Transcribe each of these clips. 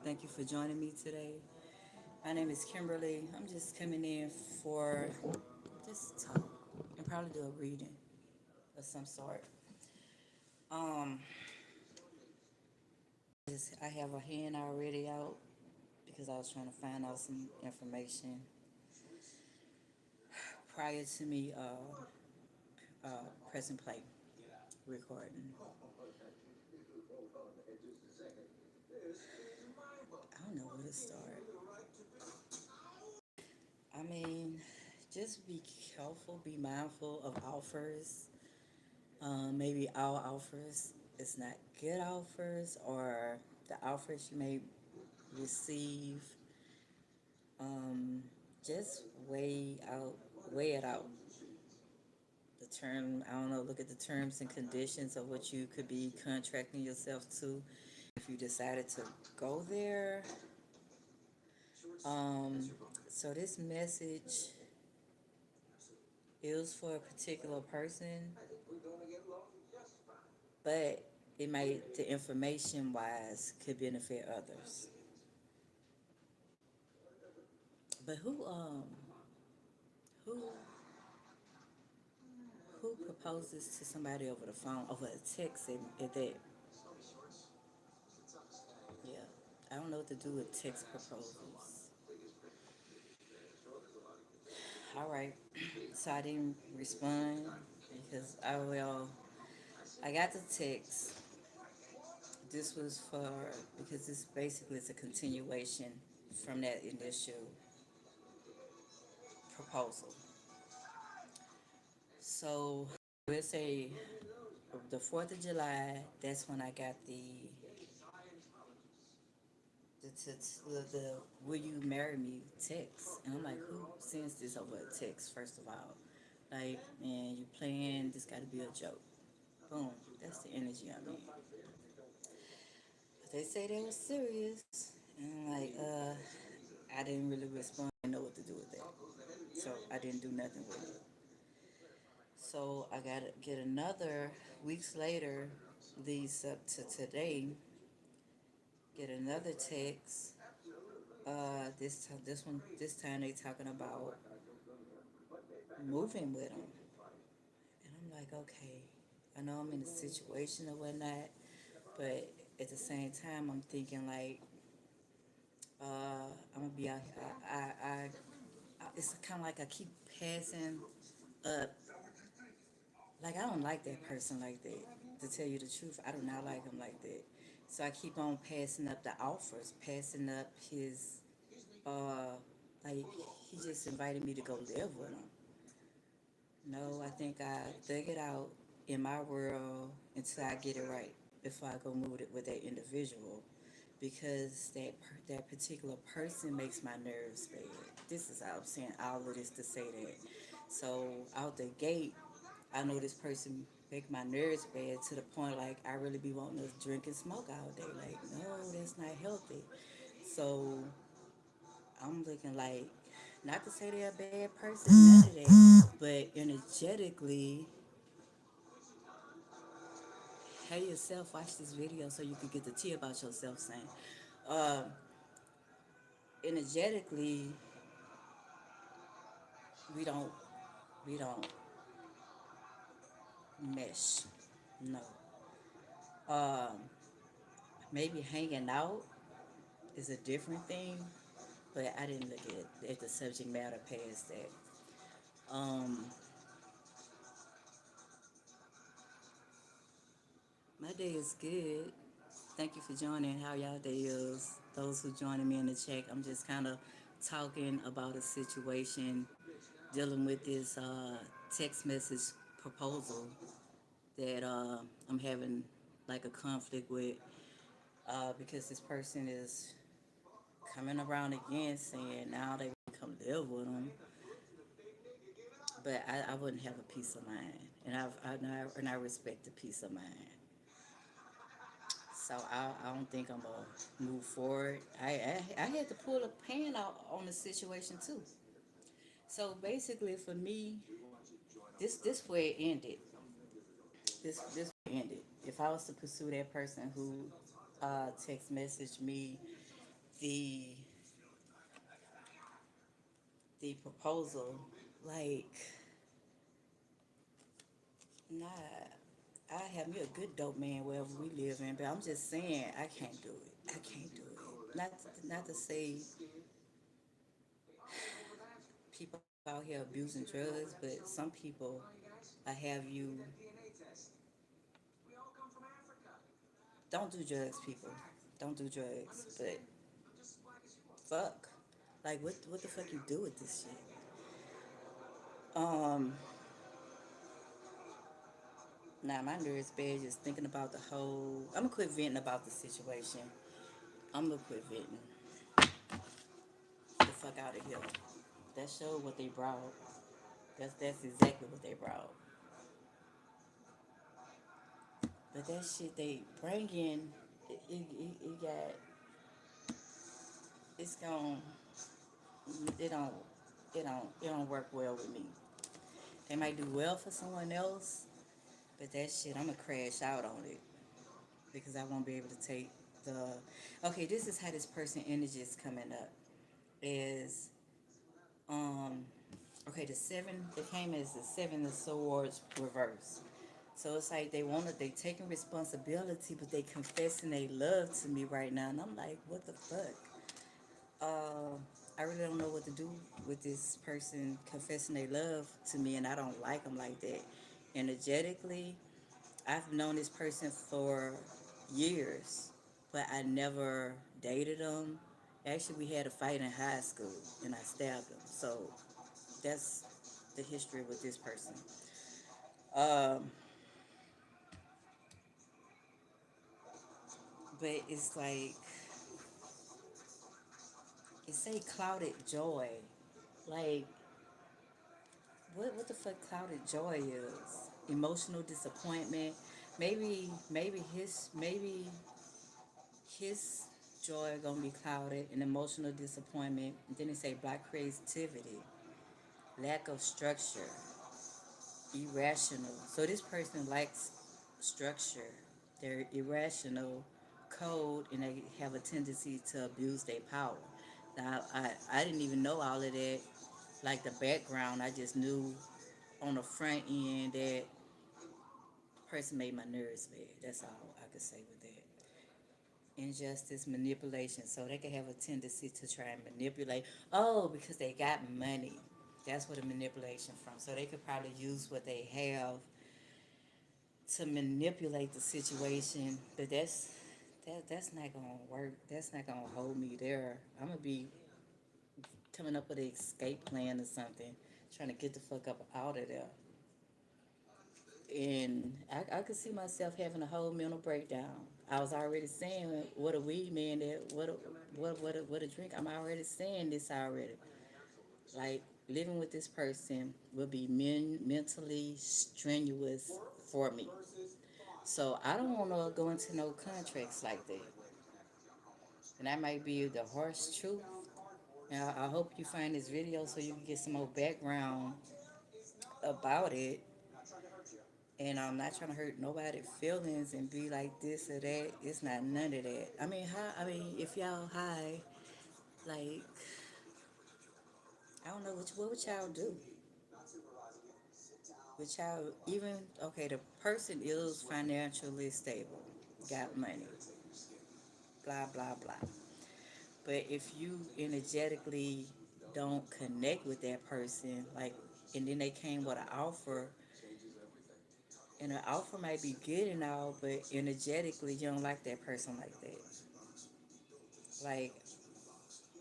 Thank you for joining me today. My name is Kimberly. I'm just coming in for just talk and probably do a reading of some sort. Um, I have a hand already out because I was trying to find out some information prior to me pressing play recording. I don't know where to start. I mean, just be careful, be mindful of offers. Maybe all offers is not good offers, or the offers you may receive. Um, just weigh it out. The term, I don't know, look at the terms and conditions of what you could be contracting yourself to. If you decided to go there, um, so this message is for a particular person, but it might, the information wise, could benefit others. But who who proposes to somebody over the phone, over a text, and that, yeah, I don't know what to do with text proposals. All right, so I didn't respond because I got the text. This was for, because this basically is a continuation from that initial proposal. So we'll say the 4th of July, that's when I got the will you marry me text. And I'm like, who sends this over a text, first of all? Like, man, you playing, this gotta be a joke. Boom. That's the energy I'm in. But they say they was serious. And I'm like, I didn't really respond. I didn't know what to do with that. So I didn't do nothing with it. So I got to get another, weeks later, leads up to today, get another text. This time they talking about moving with them. And I'm like, okay, I know I'm in a situation or whatnot, but at the same time, I'm thinking like, I'm gonna be out here. It's kind of like I keep passing up. Like I don't like that person like that. To tell you the truth, I do not like him like that. So I keep on passing up the offers, passing up his, uh, like he just invited me to go live with him. No, I think I thug it out in my world until I get it right before I go move it with that individual, because that particular person makes my nerves bad. This is how I'm saying all of this to say that. So out the gate, I know this person make my nerves bad to the point like I really be wanting to drink and smoke all day. Like no, that's not healthy. So I'm looking like, not to say they're a bad person, none of that, but energetically, hey yourself, watch this video so you can get the tea about yourself. Saying, uh, energetically, we don't we don't mesh. No, um, maybe hanging out is a different thing, but I didn't look at the subject matter past that. Um, my day is good. Thank you for joining. How y'all day is? Those who joining me in the chat, I'm just kind of talking about a situation dealing with this text message proposal that I'm having like a conflict with, because this person is coming around again saying now they want to come live with them, but I wouldn't have a peace of mind, and I respect the peace of mind. So I don't think I'm gonna move forward. I had to pull a pan out on the situation too. So basically, for me, this where it ended. This ended. If I was to pursue that person who text messaged me the the proposal, like, nah, I have me a good dope man wherever we live in, but I'm just saying I can't do it. I can't do it. Not to say people out here abusing drugs, but some people I have you don't do drugs, people. Don't do drugs, but fuck. Like what the fuck you do with this shit? Um, Nah, my nerves bad just thinking about the whole. I'm gonna quit venting about the situation. I'm gonna quit venting. The fuck out of here. That showed what they brought. That's exactly what they brought. But that shit they bring in, it got it's gone. It don't it don't work well with me. They might do well for someone else, but that shit I'm gonna crash out on it because I won't be able to take the. Okay, this is how this person energy is coming up. Is um okay, the seven they came as the seven of swords reverse. So it's like they taking responsibility, but they confessing they love to me right now, and I'm like, what the fuck? Uh, I really don't know what to do with this person confessing they love to me, and I don't like them like that. Energetically, I've known this person for years, but I never dated them. Actually, we had a fight in high school, and I stabbed him. So that's the history with this person. Um, but it's like it say clouded joy. Like what the fuck clouded joy is? Emotional disappointment. Maybe his joy gonna be clouded and emotional disappointment. And then they say black creativity, lack of structure, irrational. So this person lacks structure. They're irrational, cold, and they have a tendency to abuse their power. Now, I didn't even know all of that, like the background. I just knew on the front end that person made my nerves bad. That's all I could say with that. Injustice, manipulation. So they could have a tendency to try and manipulate. Oh, because they got money. That's where the manipulation from. So they could probably use what they have to manipulate the situation, but that's not gonna work. That's not gonna hold me there. I'm gonna be coming up with an escape plan or something, trying to get the fuck up out of there. And I could see myself having a whole mental breakdown. I was already saying what a weed man that what a drink. I'm already saying this already. Like living with this person will be mentally strenuous for me. So I don't want to go into no contracts like that. And that might be the harsh truth. And I hope you find this video so you can get some more background about it. And I'm not trying to hurt nobody's feelings and be like this or that. It's not none of that. I mean, if y'all high, like, I don't know what would y'all do. Would y'all even okay? The person is financially stable, got money, blah blah blah. But if you energetically don't connect with that person, like, and then they came with an offer, and the offer might be good and all, but energetically you don't like that person like that. Like,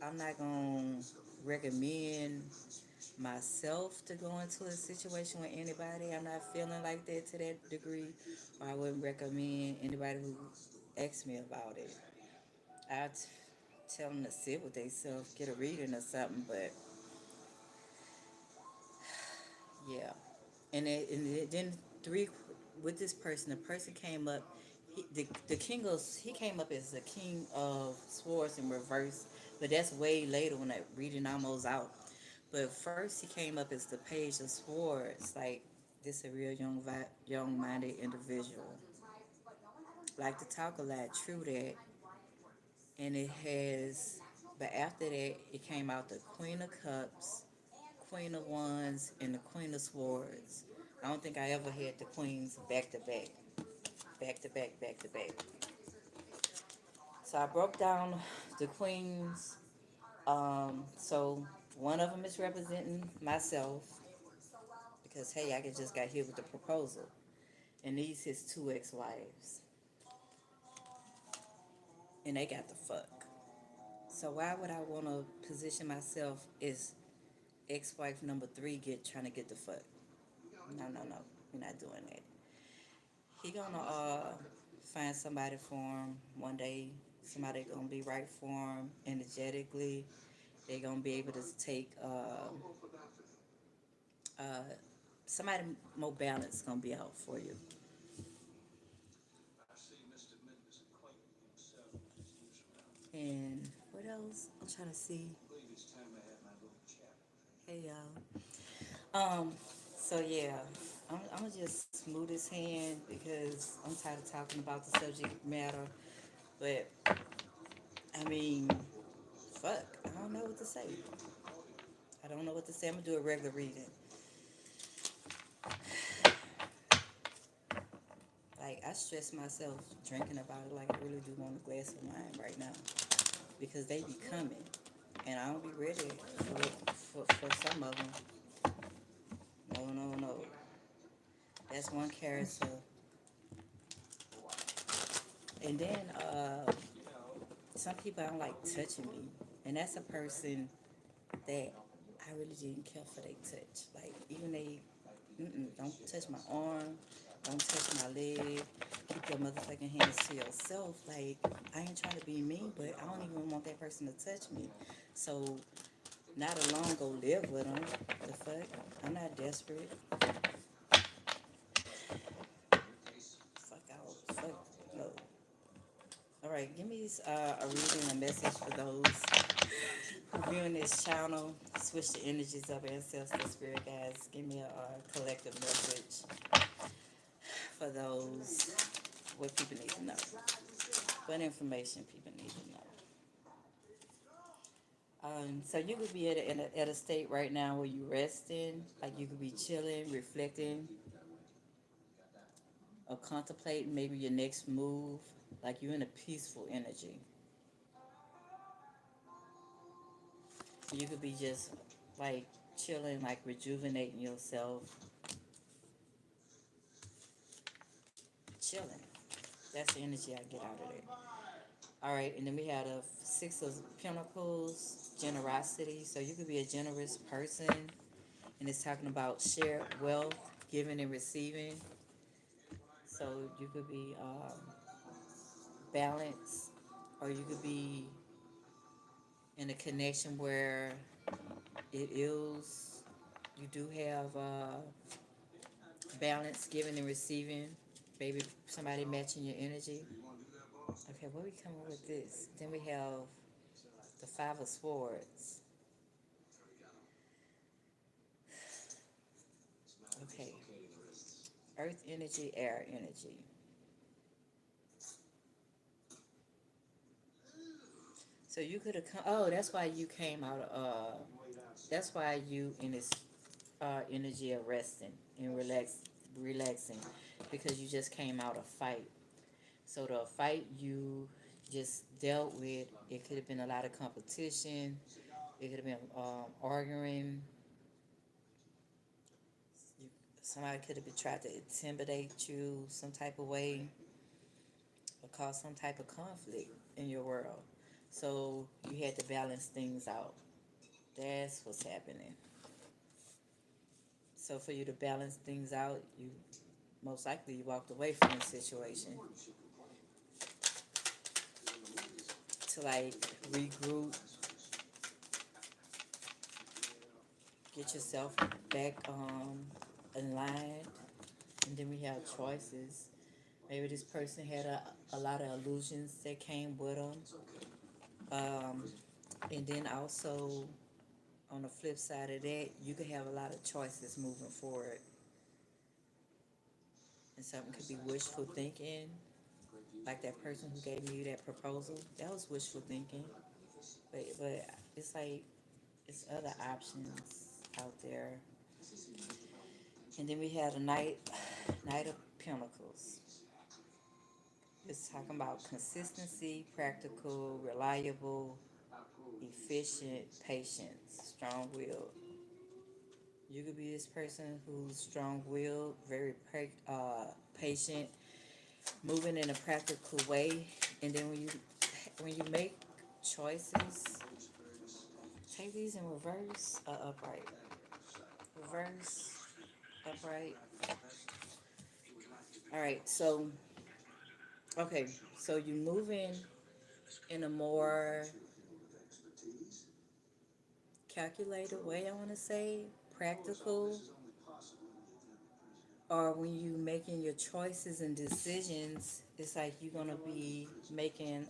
I'm not gonna recommend myself to go into a situation with anybody. I'm not feeling like that to that degree, or I wouldn't recommend anybody who asks me about it. I'd tell them to sit with themselves, get a reading or something, but yeah. Then three with this person. The person came up. The king of he came up as the king of swords in reverse, but that's way later when that reading almost out. But first he came up as the page of swords. Like this a real young minded individual. Like to talk a lot, true that, and it has. But after that, it came out the Queen of Cups, Queen of Wands, and the Queen of Swords. I don't think I ever had the queens back to back, back to back, back to back. So I broke down the queens. So one of them is representing myself because hey, I just got hit with the proposal, and these his two ex-wives, and they got the fuck. So why would I want to position myself as ex-wife number three trying to get the fuck? No, no, no, we're not doing that. He gonna find somebody for him one day. Somebody gonna be right for him energetically. They gonna be able to take uh, somebody more balanced gonna be out for you. And what else? I'm trying to see. Hey y'all. So yeah, I'm gonna just smooth his hand because I'm tired of talking about the subject matter. But I mean, fuck, I don't know what to say. I don't know what to say. I'm gonna do a regular reading. Like I stress myself drinking about it. Like I really do want a glass of wine right now because they be coming, and I don't be ready for some of them. No, no, no. That's one character. And then some people don't like touching me, and that's a person that I really didn't care for their touch. Like even they, don't touch my arm, don't touch my leg. Keep your motherfucking hands to yourself. Like I ain't trying to be mean, but I don't even want that person to touch me. So not alone go live with them. The fuck? I'm not desperate. Fuck out. Fuck no. All right, give me a reading, a message for those viewing this channel. Switch the energies of ancestor spirit guys. Give me a collective message for those what people need to know. What information people need to know. So you could be at a state right now where you resting, like you could be chilling, reflecting, or contemplating maybe your next move. Like you're in a peaceful energy. You could be just like chilling, like rejuvenating yourself, chilling. That's the energy I get out of it. All right, and then we had a Six of Pentacles, generosity. So you could be a generous person, and it's talking about shared wealth, giving and receiving. So you could be balanced, or you could be in a connection where it is you do have balance, giving and receiving. Maybe somebody matching your energy. Okay, what we coming with this? Then we have the Five of Swords. Okay, Earth energy, air energy. So you could have come. Oh, that's why you came out. That's why you in this energy of resting and relaxing, because you just came out of fight. So the fight you just dealt with, it could have been a lot of competition. It could have been arguing. You, somebody could have been trying to intimidate you some type of way or cause some type of conflict in your world. So you had to balance things out. That's what's happening. So for you to balance things out, you most likely you walked away from the situation to like regroup, get yourself back in line, and then we have choices. Maybe this person had a lot of illusions that came with them, and then also on the flip side of that, you could have a lot of choices moving forward, and something could be wishful thinking, like that person who gave you that proposal. That was wishful thinking, but but it's like it's other options out there. And then we had a Knight of Pentacles. It's talking about consistency, practical, reliable, efficient, patience, strong willed. You could be this person who's strong willed, very patient, moving in a practical way. And then when you make choices, take these in reverse or upright. Reverse, upright. All right, so okay, so you moving in a more calculated way, I want to say, practical, or when you making your choices and decisions, it's like you're gonna be making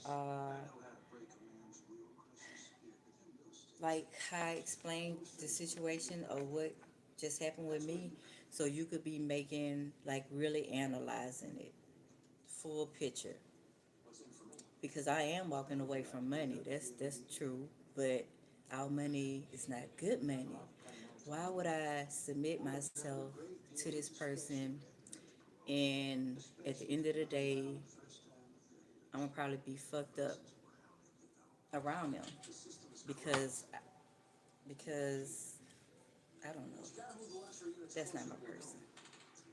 like how I explained the situation of what just happened with me, so you could be making like really analyzing it, full picture. Because I am walking away from money. That's true, but our money is not good money. Why would I submit myself to this person and at the end of the day I'm gonna probably be fucked up around them because because I don't know. That's not my person.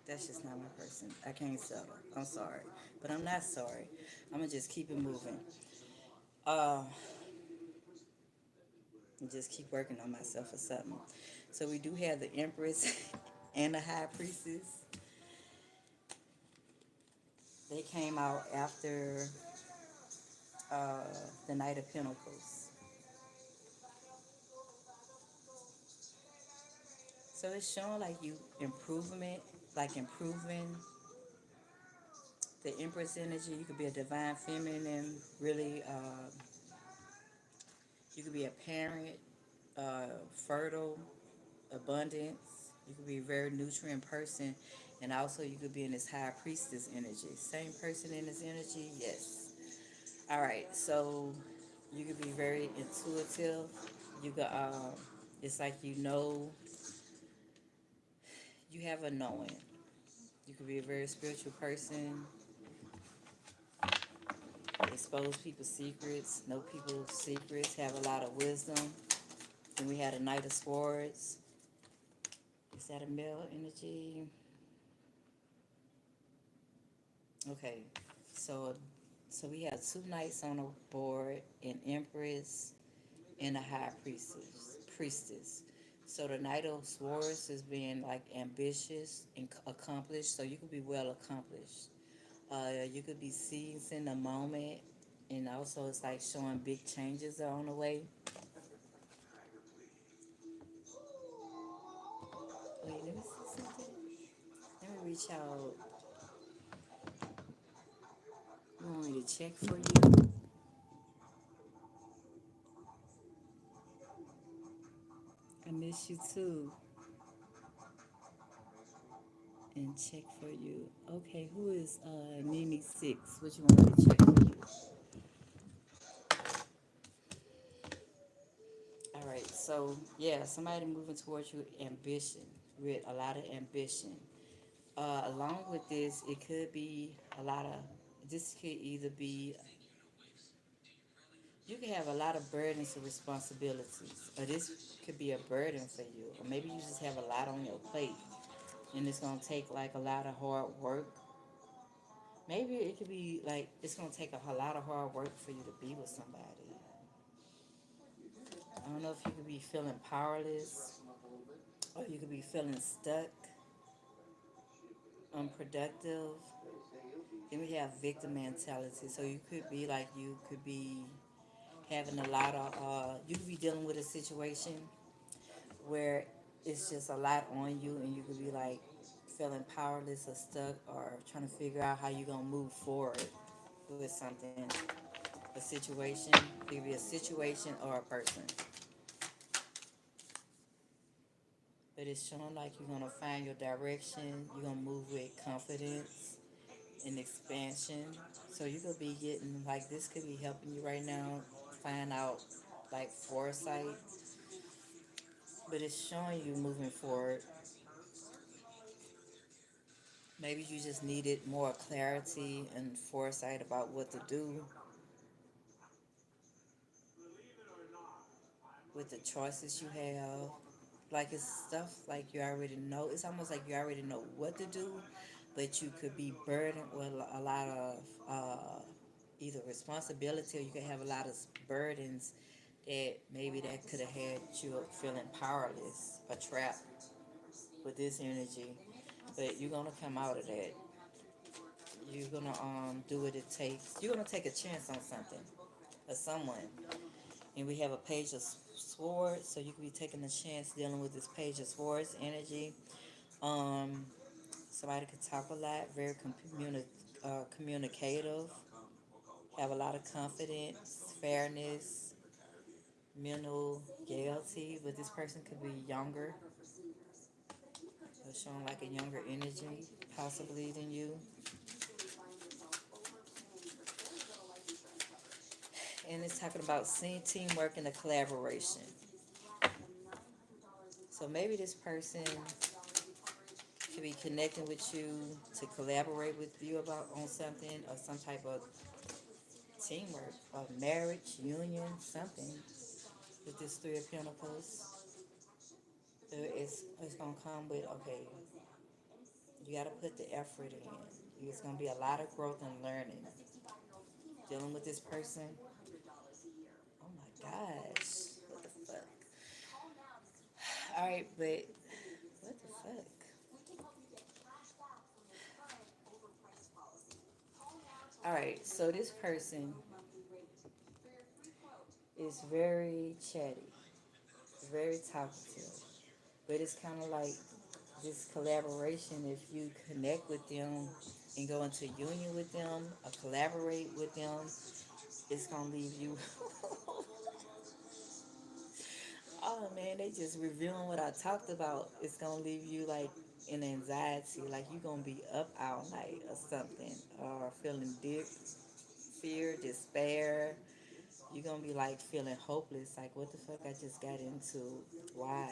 That's just not my person. I can't settle. I'm sorry, but I'm not sorry. I'm gonna just keep it moving. Uh, and just keep working on myself or something. So we do have the Empress and the High Priestess. They came out after uh, the Knight of Pentacles. So it's showing like you improvement, like improving the Empress energy. You could be a divine feminine, really. You could be a parent, fertile, abundance. You could be a very nutrient person, and also you could be in this high priestess energy. Same person in this energy, yes. All right, so you could be very intuitive. You could, it's like you know, you have a knowing. You could be a very spiritual person, expose people's secrets, know people's secrets, have a lot of wisdom. Then we had a Knight of Swords. Is that a male energy? Okay, so we have two knights on the board, an empress and a high priestess. So the Knight of Swords is being like ambitious and accomplished. So you could be well accomplished. You could be seizing the moment, and also it's like showing big changes are on the way. Wait, let me see something. Let me reach out. You want me to check for you? I miss you too. And check for you. Okay, who is Nene Six? What you want me to check for you? All right, so yeah, somebody moving towards you, ambition, with a lot of ambition. Along with this, it could be a lot of. This could either be you can have a lot of burdens and responsibilities, or this could be a burden for you, or maybe you just have a lot on your plate, and it's gonna take like a lot of hard work. Maybe it could be like it's gonna take a lot of hard work for you to be with somebody. I don't know if you could be feeling powerless, or you could be feeling stuck, unproductive. Then we have victim mentality. So you could be like you could be having a lot of you could be dealing with a situation where it's just a lot on you, and you could be like feeling powerless or stuck, or trying to figure out how you're gonna move forward with something, a situation. It could be a situation or a person, but it's showing like you're gonna find your direction. You're gonna move with confidence and expansion. So you could be getting like this could be helping you right now find out. like foresight, but it's showing you moving forward. Maybe you just needed more clarity and foresight about what to do with the choices you have. Like it's stuff like you already know. It's almost like you already know what to do, but you could be burdened with a lot of either responsibility, or you could have a lot of burdens that maybe that could have had you feeling powerless or trapped with this energy. But you're gonna come out of that. You're gonna do what it takes. You're gonna take a chance on something or someone. And we have a page of swords, so you could be taking a chance dealing with this page of swords energy. Um, Somebody could talk a lot, very communicative, have a lot of confidence, fairness, mental gaiety, but this person could be younger, or showing like a younger energy, possibly than you. And it's talking about seeing teamwork and the collaboration. So maybe this person could be connecting with you to collaborate with you about on something, or some type of teamwork, or marriage, union, something with this Three of Pentacles. It's gonna come with, okay, you gotta put the effort in. It's gonna be a lot of growth and learning. Dealing with this person. Oh my gosh. What the fuck? Alright, but what the fuck? Alright, so this person is very chatty, very talkative. But it's kind of like this collaboration, if you connect with them and go into union with them or collaborate with them, it's going to leave you. Oh man, they just reviewing what I talked about. It's going to leave you like in anxiety, like you're going to be up all night or something, or feeling fear, despair. You're going to be like feeling hopeless, like what the fuck I just got into, why?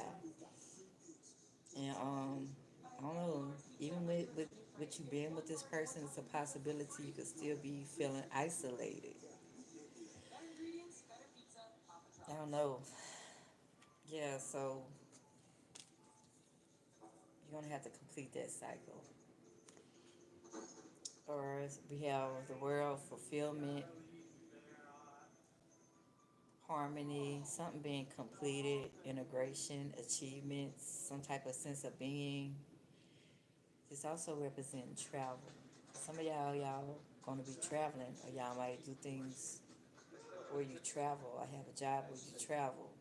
And I don't know. Even with you being with this person, it's a possibility you could still be feeling isolated. I don't know. Yeah, so you're gonna have to complete that cycle. Or we have the world fulfillment, harmony, something being completed, integration, achievements, some type of sense of being. It's also representing travel. Some of y'all gonna be traveling, or y'all might do things where you travel. I have a job where you travel.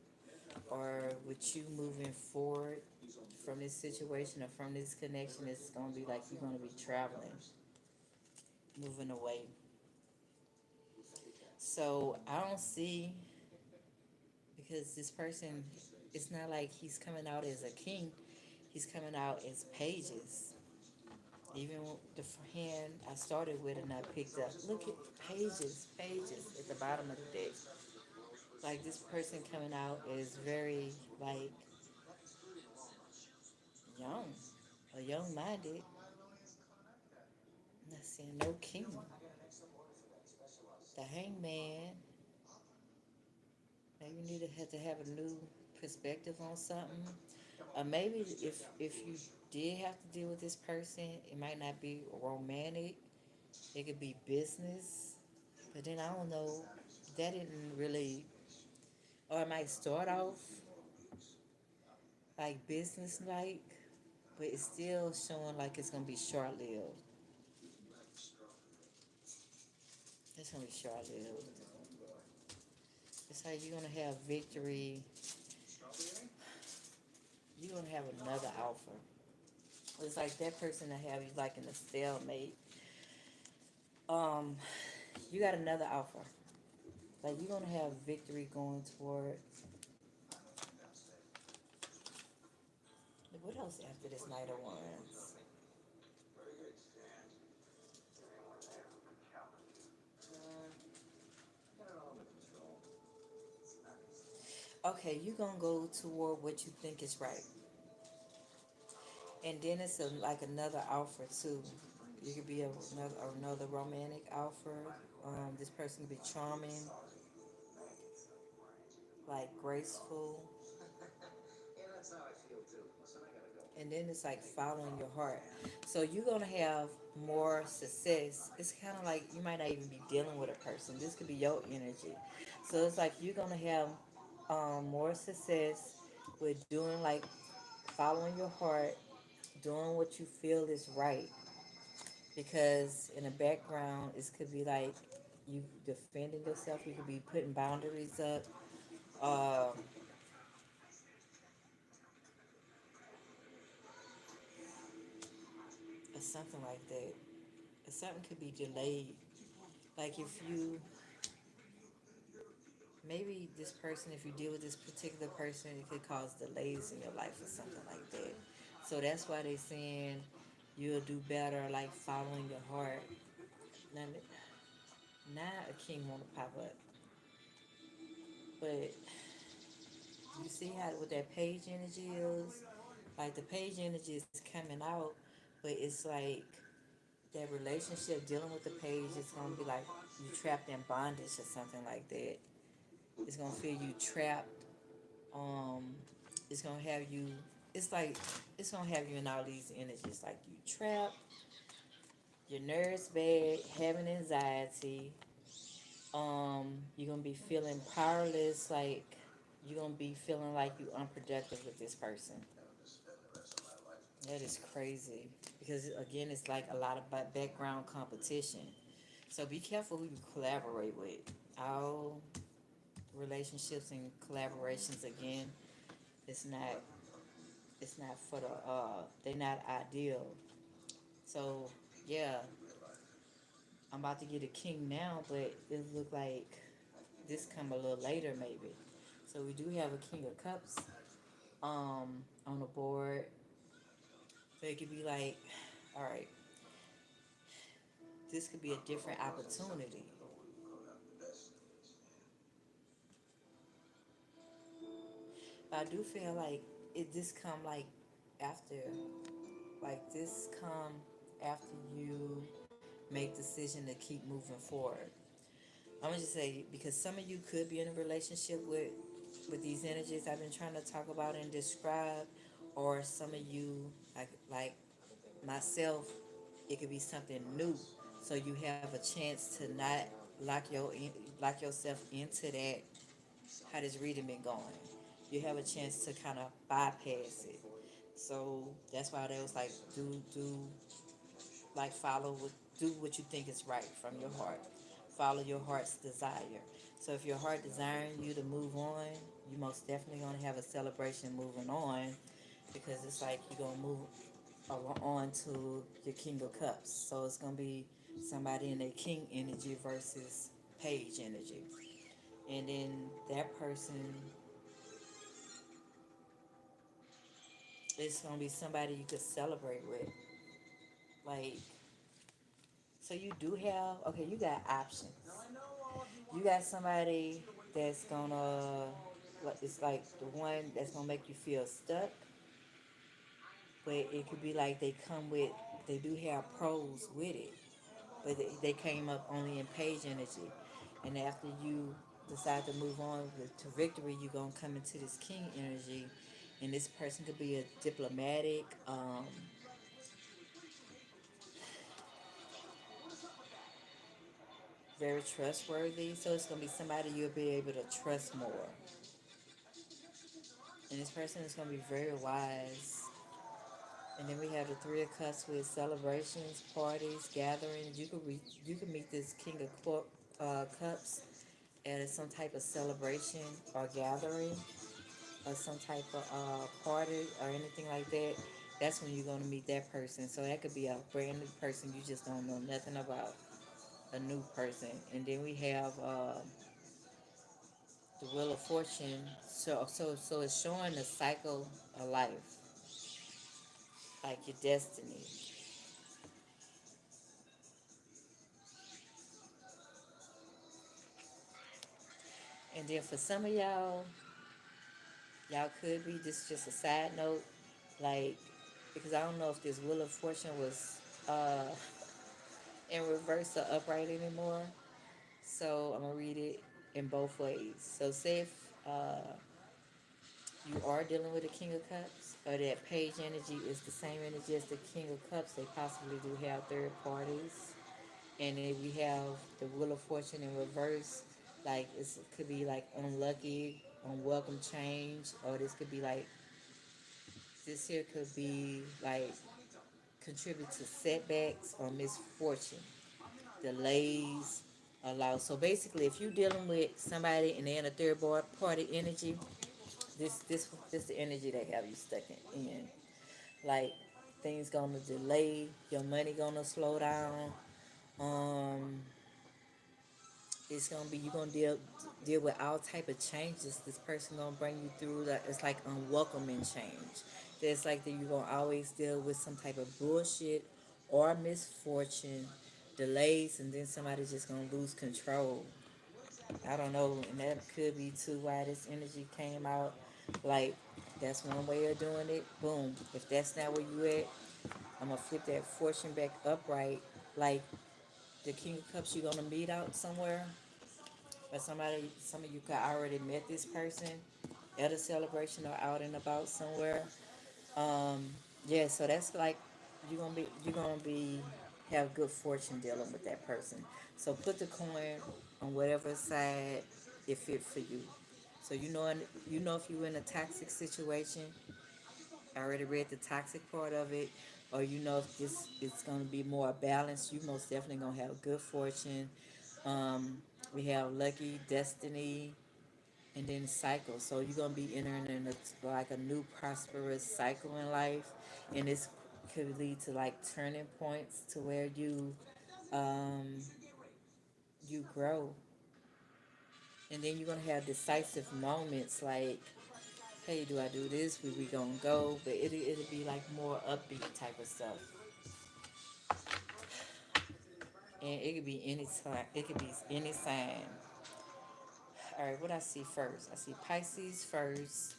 Or with you moving forward from this situation or from this connection, it's going to be like you're going to be traveling, moving away. So I don't see, because this person, it's not like he's coming out as a king, he's coming out as pages. Even the hand I started with and I picked up, look at pages at the bottom of the deck. Like this person coming out is very like young, a young minded. I'm not saying no king. The hangman. Maybe you need to have a new perspective on something. Or maybe if you did have to deal with this person, it might not be romantic. It could be business. But then I don't know. That didn't really, or it might start off like business like, but it's still showing like it's gonna be short lived. It's gonna be short lived. It's like you're gonna have victory. You're gonna have another offer. It's like that person that have you like in a stalemate. Um, you got another offer. Like you're gonna have victory going toward. Like, what else after this Knight of Wands? okay, you're gonna go toward what you think is right, and then it's like another offer too. You could be another romantic offer. This person could be charming, like graceful, and then it's like following your heart. So you're gonna have more success. It's kind of like you might not even be dealing with a person. This could be your energy. So it's like you're gonna have more success with doing like following your heart, doing what you feel is right. Because in the background, it could be like you defending yourself. You could be putting boundaries up, um, or something like that. Or something could be delayed. Like if you maybe this person, if you deal with this particular person, it could cause delays in your life or something like that. So that's why they saying you'll do better, like following your heart. Now, now a king want to pop up, but you see how with that page energy is, like the page energy is coming out, but it's like that relationship dealing with the page is gonna be like you trapped in bondage or something like that. It's gonna feel you trapped. Um, it's gonna have you. It's like it's gonna have you in all these energies, like you trapped, your nerves bad, having anxiety. You're gonna be feeling powerless, like you're gonna be feeling like you unproductive with this person. That is crazy because again, it's like a lot of background competition. So be careful who you collaborate with. All relationships and collaborations again, it's not it's not for the they're not ideal. So yeah, I'm about to get a king now, but it look like this come a little later maybe. So we do have a king of cups on the board. So it could be like, all right, this could be a different opportunity. But I do feel like it this come after this come after you make decision to keep moving forward. I'm gonna just say because some of you could be in a relationship with these energies I've been trying to talk about and describe, or some of you like myself, it could be something new. So you have a chance to not lock yourself into that. How this reading been going? You have a chance to kind of bypass it. So that's why they was like do like do what you think is right from your heart. Follow your heart's desire. So if your heart desiring you to move on, you most definitely gonna have a celebration moving on because it's like you're gonna move on to your King of Cups. So it's gonna be somebody in their King energy versus Page energy, and then that person is gonna be somebody you could celebrate with, like. So you do have okay. You got options. You got somebody that's gonna it's like the one that's gonna make you feel stuck, but it could be like they do have pros with it, but they came up only in page energy, and after you decide to move on to victory, you're gonna come into this king energy, and this person could be a diplomatic, very trustworthy. So it's gonna be somebody you'll be able to trust more, and this person is gonna be very wise. And then we have the Three of Cups with celebrations, parties, gatherings. You could meet this King of Cups at some type of celebration or gathering or some type of party or anything like that. That's when you're gonna meet that person. So that could be a brand new person you just don't know nothing about, a new person. And then we have the Wheel of Fortune. So it's showing the cycle of life, like your destiny. And then for some of y'all, Y'all could be. This is just a side note, like because I don't know if this Wheel of Fortune was uh, in reverse or upright anymore. So I'm gonna read it in both ways. So say if you are dealing with a King of Cups, or that page energy is the same energy as the King of Cups, they possibly do have third parties. And then we have the Wheel of Fortune in reverse. Like it could be like unlucky, unwelcome change, or this could be like this here could be like contribute to setbacks or misfortune, delays, allow. So basically, if you're dealing with somebody and they're in a third party energy, this the energy they have you stuck in. Like things gonna delay, your money gonna slow down. Um, it's gonna be you gonna deal with all type of changes. This person gonna bring you through that. It's like unwelcoming change. It's like that you gonna always deal with some type of bullshit or misfortune, delays, and then somebody's just gonna lose control. I don't know, and that could be too why this energy came out. Like that's one way of doing it. Boom. If that's not where you at, I'm gonna flip that fortune back upright. Like the King of Cups, you're gonna meet out somewhere, or some of you could already met this person at a celebration or out and about somewhere. Um, yeah, so that's like you're gonna be have good fortune dealing with that person. So put the coin on whatever side it fit for you. So you know if you're in a toxic situation, I already read the toxic part of it, or you know if this it's gonna be more balanced, you most definitely gonna have good fortune. Um, we have lucky, destiny, and then cycle. So you're gonna be entering in like a new prosperous cycle in life, and this could lead to like turning points to where um, you grow, and then you're gonna have decisive moments like, hey, do I do this? Where we gonna go? But it'll be like more upbeat type of stuff, and it could be any time. It could be any sign. All right, what I see first? I see Pisces first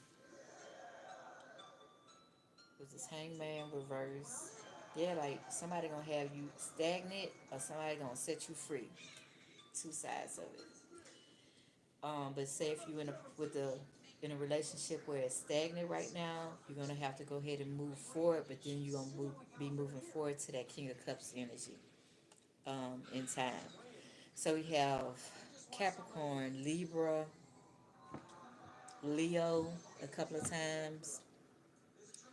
with this Hangman reverse. Yeah, like somebody gonna have you stagnant or somebody gonna set you free. Two sides of it. But say if you in a relationship where it's stagnant right now, you're gonna have to go ahead and move forward. But then you're gonna be moving forward to that King of Cups energy in time. So we have Capricorn, Libra, Leo a couple of times,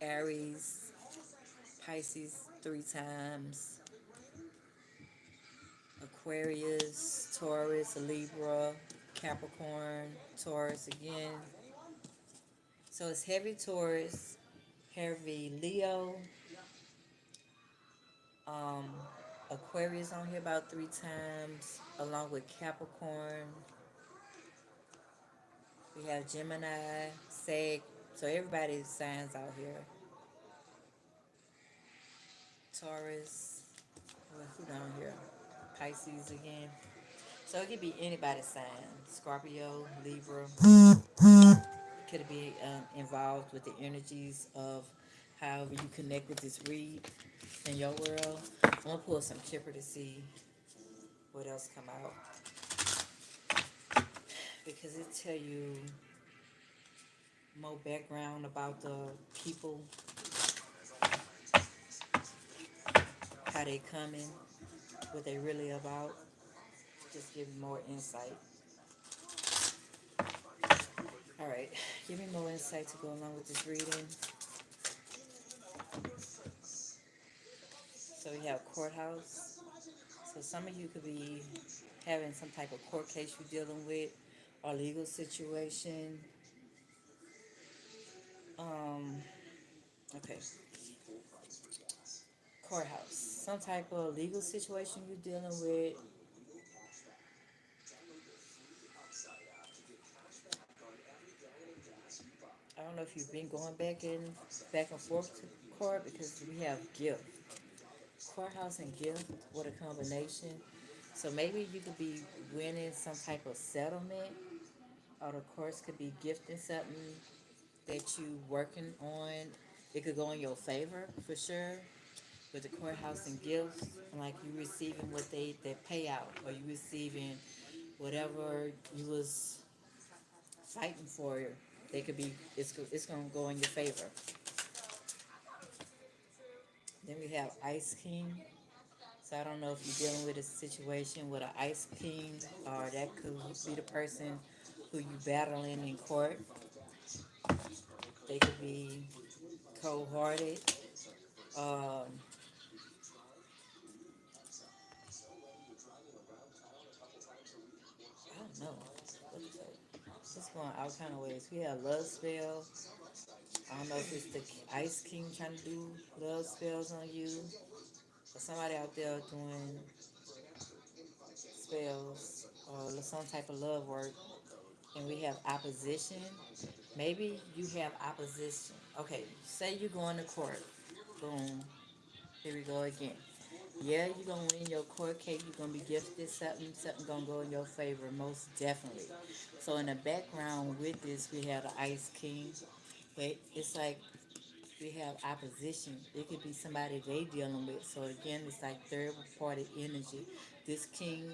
Aries, Pisces 3 times, Aquarius, Taurus, Libra, Capricorn, Taurus again. So it's heavy Taurus, heavy Leo, um, Aquarius on here about 3 times, along with Capricorn. We have Gemini, Sag. So everybody's signs out here. Taurus, who down here? Pisces again. So it could be anybody's sign. Scorpio, Libra. Could be involved with the energies of however you connect with this read in your world. I'm gonna pull some Kipper to see what else come out because it tell you more background about the people, how they coming, what they really about. Just give you more insight. All right, give me more insight to go along with this reading. So we have courthouse. So some of you could be having some type of court case you're dealing with or legal situation. Um, okay, courthouse. Some type of legal situation you're dealing with. I don't know if you've been going back and forth to court because we have gift. Courthouse and gift, what a combination. So maybe you could be winning some type of settlement, or the courts could be gifting something that you working on, it could go in your favor for sure. With the courthouse and gifts, like you receiving what they pay out, or you receiving whatever you was fighting for. They could be it's gonna go in your favor. Then we have Ice King. So I don't know if you're dealing with a situation with an Ice King, or that could be the person who you battling in court. They could be cold-hearted. Um, I don't know. What is that? It's going all kind of ways. We have love spell. I don't know if it's the Ice King trying to do love spells on you, or somebody out there doing spells or some type of love work. And we have opposition. Maybe you have opposition. Okay, say you're going to court. Boom. Here we go again. Yeah, you're gonna win your court case. You're gonna be gifted something. Something gonna go in your favor, most definitely. So in the background with this, we have the Ice King. But it's like we have opposition. It could be somebody they dealing with. So again, it's like third party energy. This king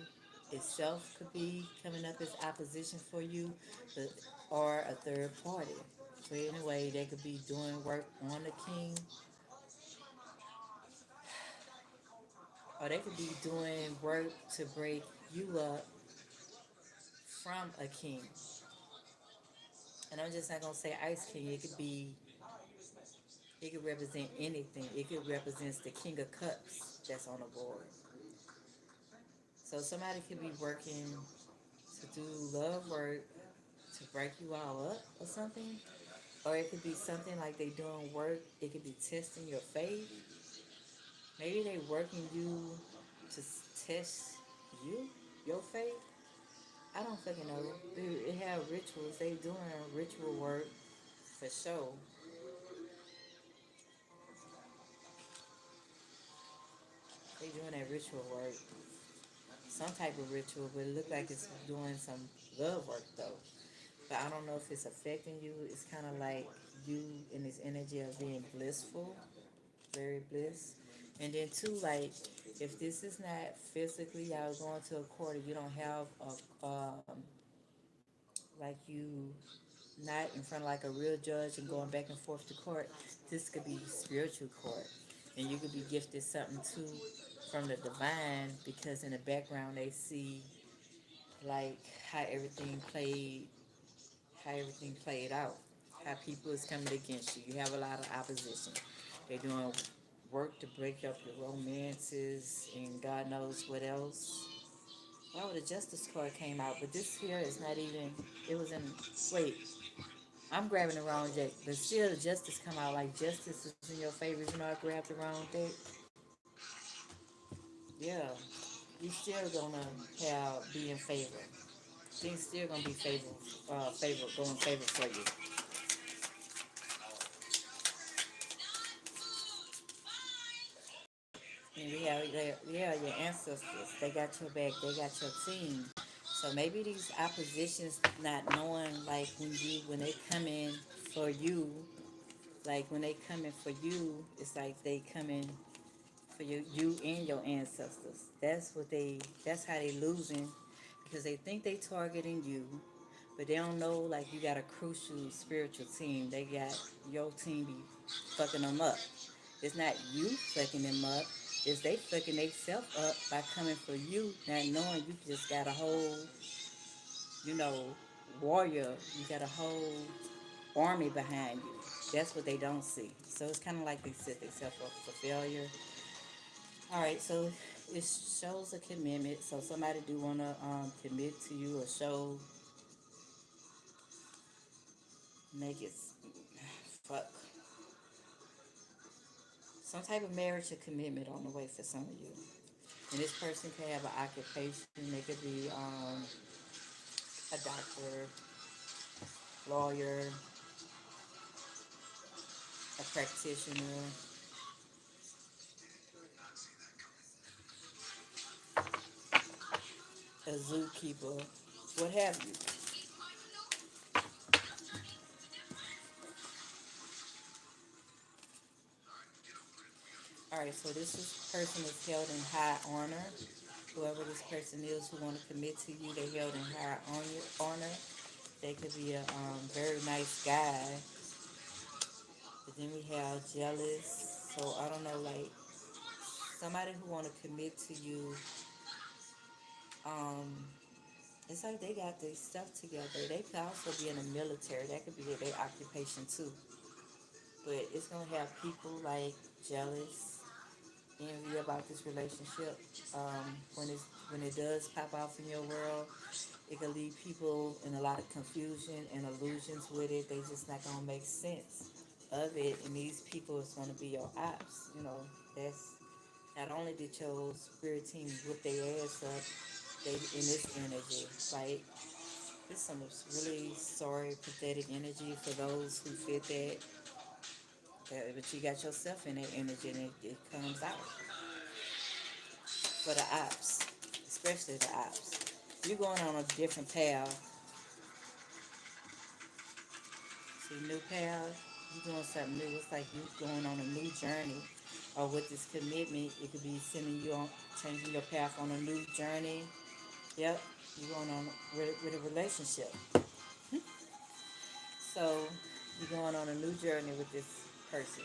itself could be coming up as opposition for you, but, or a third party. So anyway, they could be doing work on the king, or they could be doing work to break you up from a king. And I'm just not gonna say Ice King. It could represent anything. It could represent the King of Cups that's on the board. So somebody could be working to do love work to break you all up or something. Or it could be something like they doing work. It could be testing your faith. Maybe they working you to test you, your faith. I don't fucking know. They have rituals. They doing ritual work for sure. They doing that ritual work. Some type of ritual, but it look like it's doing some love work though. But I don't know if it's affecting you. It's kind of like you in this energy of being blissful, very bliss. And then too, like if this is not physically, y'all going to a court, or you don't have a like you not in front of like a real judge and going back and forth to court. This could be spiritual court, and you could be gifted something too from the divine, because in the background they see like how everything played how everything played out, how people is coming against you. You have a lot of opposition. They're doing work to break up your romances and God knows what else. Oh, the Justice card came out, but this here is not even. It was in. Wait, I'm grabbing the wrong deck, but still the Justice come out like Justice is in your favor. Even though I grabbed the wrong deck, yeah, you still gonna have be in favor. Things still gonna be go in favor for you. And we have yeah, your ancestors. They got your back. They got your team. So maybe these oppositions not knowing like when they come in for you, like when they come in for you, it's like they come in for you and your ancestors. That's how they losing, because they think they targeting you, but they don't know like you got a crucial spiritual team. They got your team be fucking them up. It's not you fucking them up. It's they fucking themselves up by coming for you, not knowing you just got a whole, you know, warrior. You got a whole army behind you. That's what they don't see. So it's kind of like they set themselves up for failure. All right, so it shows a commitment. So somebody do want to commit to you or show, make it, fuck, some type of marriage or commitment on the way for some of you. And this person can have an occupation. They could be a doctor, lawyer, a practitioner, a zookeeper, what have you. Alright, so person is held in high honor. Whoever this person is who want to commit to you, they held in high honor. They could be a very nice guy, but then we have jealous. So I don't know, like somebody who want to commit to you. Um, it's like they got their stuff together. They could also be in the military. That could be their occupation too. But it's gonna have people like jealous, envy about this relationship. When it does pop off in your world, it can leave people in a lot of confusion and illusions with it. They just not gonna make sense of it. And these people is gonna be your ops. You know, that's not only did your spirit team whip their ass up, they in this energy. Like this some really sorry, pathetic energy for those who fit that. But you got yourself in that energy, and it comes out for the ops, especially the ops. You're going on a different path. See, new path. You're doing something new. It's like you going on a new journey. Or with this commitment, it could be sending you on, changing your path on a new journey. Yep, you're going on with a relationship. So you're going on a new journey with this person,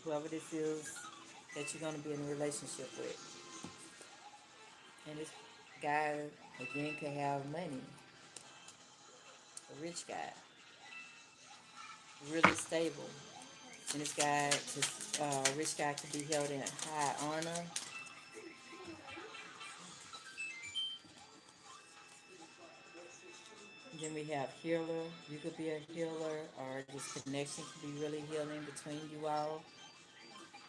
whoever this is that you're going to be in a relationship with. And this guy again could have money, a rich guy, really stable. And this rich guy could be held in high honor. And then we have healer. You could be a healer, or this connection could be really healing between you all.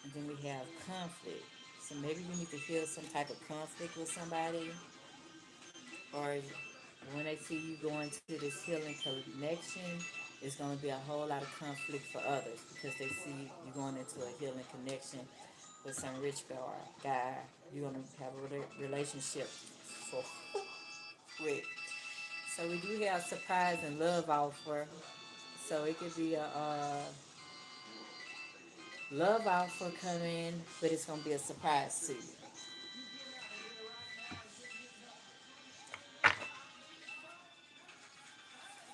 And then we have conflict. So maybe you need to heal some type of conflict with somebody, or when they see you going to this healing connection, it's going to be a whole lot of conflict for others because they see you going into a healing connection with some rich guy. You're going to have a relationship for with. So we do have surprise and love offer. So it could be a love offer coming, but it's going to be a surprise to you.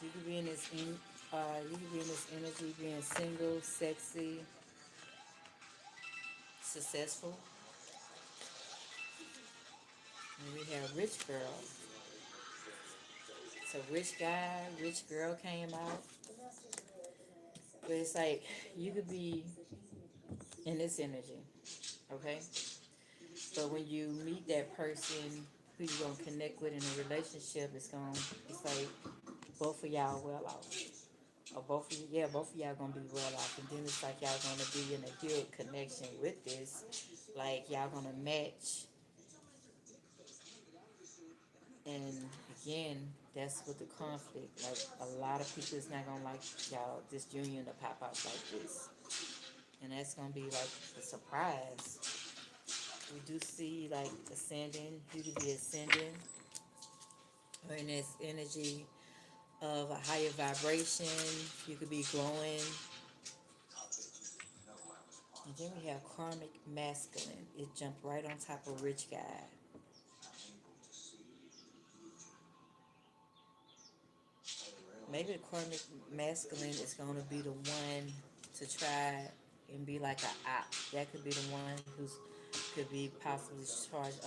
You could be in this you could be in this energy, being single, sexy, successful. And we have rich girl. So rich guy, rich girl came out. But it's like you could be in this energy, okay? But when you meet that person who you're gonna connect with in a relationship, it's like both of y'all well off. Or both of y'all gonna be well off. And then it's like y'all gonna be in a healed connection with this. Like y'all gonna match. And again, that's with the conflict. Like a lot of people is not gonna like y'all this union to pop out like this. And that's gonna be like a surprise. We do see like ascending, you could be ascending or in this energy of a higher vibration, you could be glowing. And then we have karmic masculine. It jumped right on top of rich guy. Maybe the karmic masculine is going to be the one to try and be like a op. That could be the one who's could be possibly charged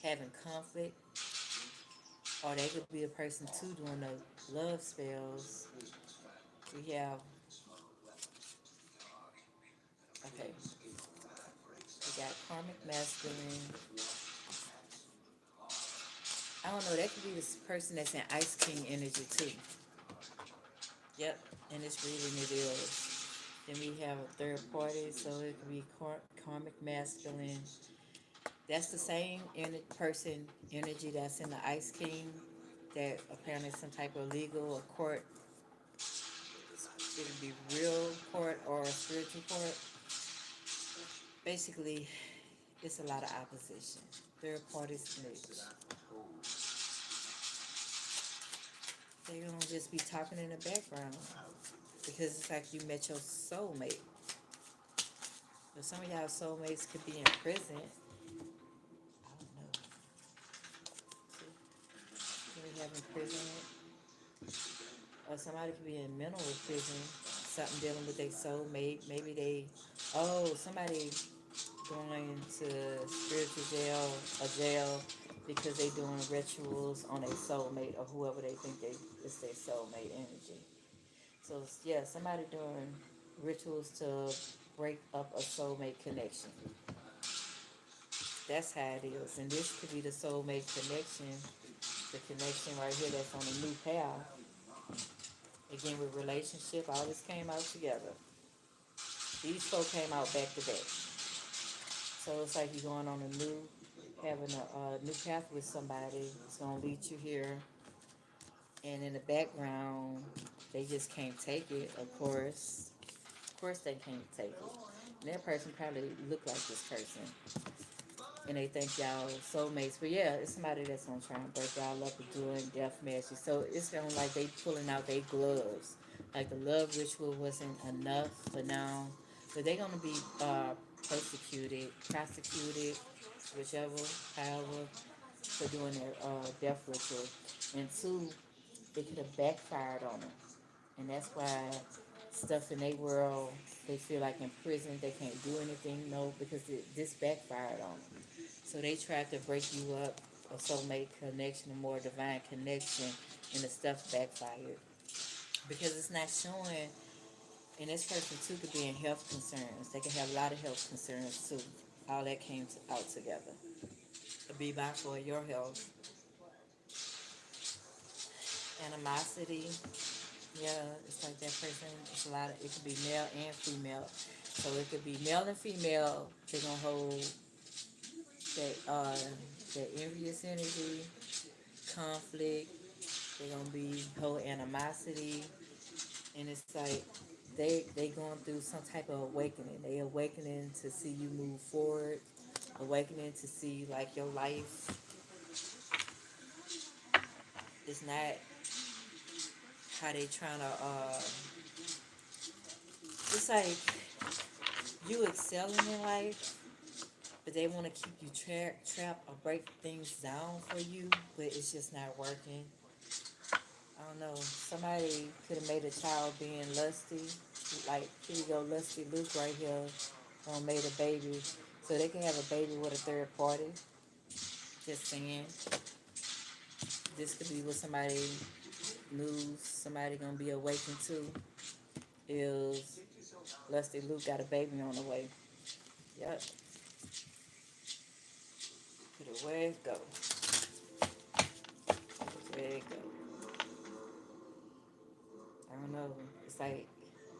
having conflict, or they could be a person too doing the love spells. We have okay. We got karmic masculine. I don't know. That could be this person that's in Ice King energy too. Yep, and it's reading it is. Then we have a third party, so it could be karmic masculine. That's the same person energy that's in the Ice King. That apparently some type of legal or court. It could be real court or spiritual court. Basically, it's a lot of opposition. Third party snitch. They're gonna just be talking in the background because it's like you met your soulmate. So some of y'all soulmates could be in prison. I don't know. Could we have imprisonment? Or somebody could be in mental prison. Something dealing with their soulmate. Maybe they, oh, somebody going to spiritual jail or jail because they doing rituals on a soulmate or whoever they think they is their soulmate energy. So yeah, somebody doing rituals to break up a soulmate connection. That's how it is. And this could be the soulmate connection, the connection right here that's on a new path. Again with relationship, all this came out together. These four came out back to back. So it's like you're going on a new, having a new path with somebody. It's gonna lead you here, and in the background, they just can't take it. Of course, they can't take it. And that person probably look like this person, and they think y'all soulmates. But yeah, it's somebody that's gonna try and break y'all up and doing death matches. So it's kind of like they pulling out their gloves. Like the love ritual wasn't enough for now, so they're gonna be persecuted, prosecuted, whichever, however, for doing their death ritual. And two, it could have backfired on them, and that's why stuff in their world they feel like in prison they can't do anything. No, because this backfired on them. So they tried to break you up, a soulmate connection, a more divine connection, and the stuff backfired because it's not showing. And this person too could be in health concerns. They could have a lot of health concerns too. All that came out together. Be mindful of your health, animosity. Yeah, it's like that person. It's a lot of. It could be male and female. So it could be male and female. They're gonna hold that envious energy, conflict. They're gonna be whole animosity, and it's like they going through some type of awakening. They awakening to see you move forward, awakening to see like your life is not how they trying to. It's like you excelling in life, but they want to keep you trapped or break things down for you, but it's just not working. I don't know. Somebody could have made a child being lusty. Like, here you go, lusty Luke right here. Made a baby. So they can have a baby with a third party. Just saying. This could be what somebody news, somebody gonna be awakened to. Is lusty Luke got a baby on the way. Yep. Put it where it go. Where it go. I don't know. It's like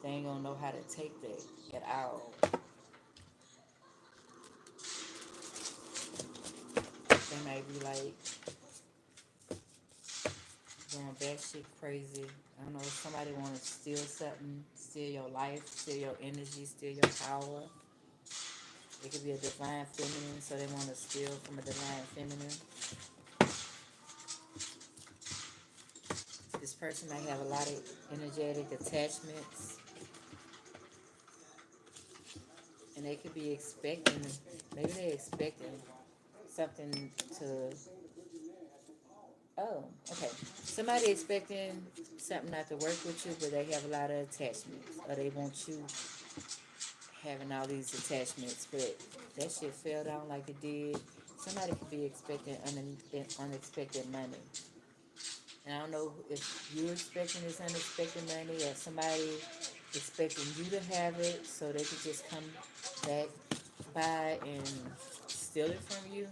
they ain't gonna know how to take that at all. They might be like going batshit crazy. I don't know. Somebody want to steal something, steal your life, steal your energy, steal your power. It could be a divine feminine, so they want to steal from a divine feminine. This person might have a lot of energetic attachments, and they could be expecting. Maybe they're expecting something to. Oh, okay. Somebody expecting something not to work with you, but they have a lot of attachments, or they want you having all these attachments, but that shit fell down like it did. Somebody could be expecting unexpected money. And I don't know if you're expecting this unexpected money or somebody expecting you to have it so they could just come back by and steal it from you.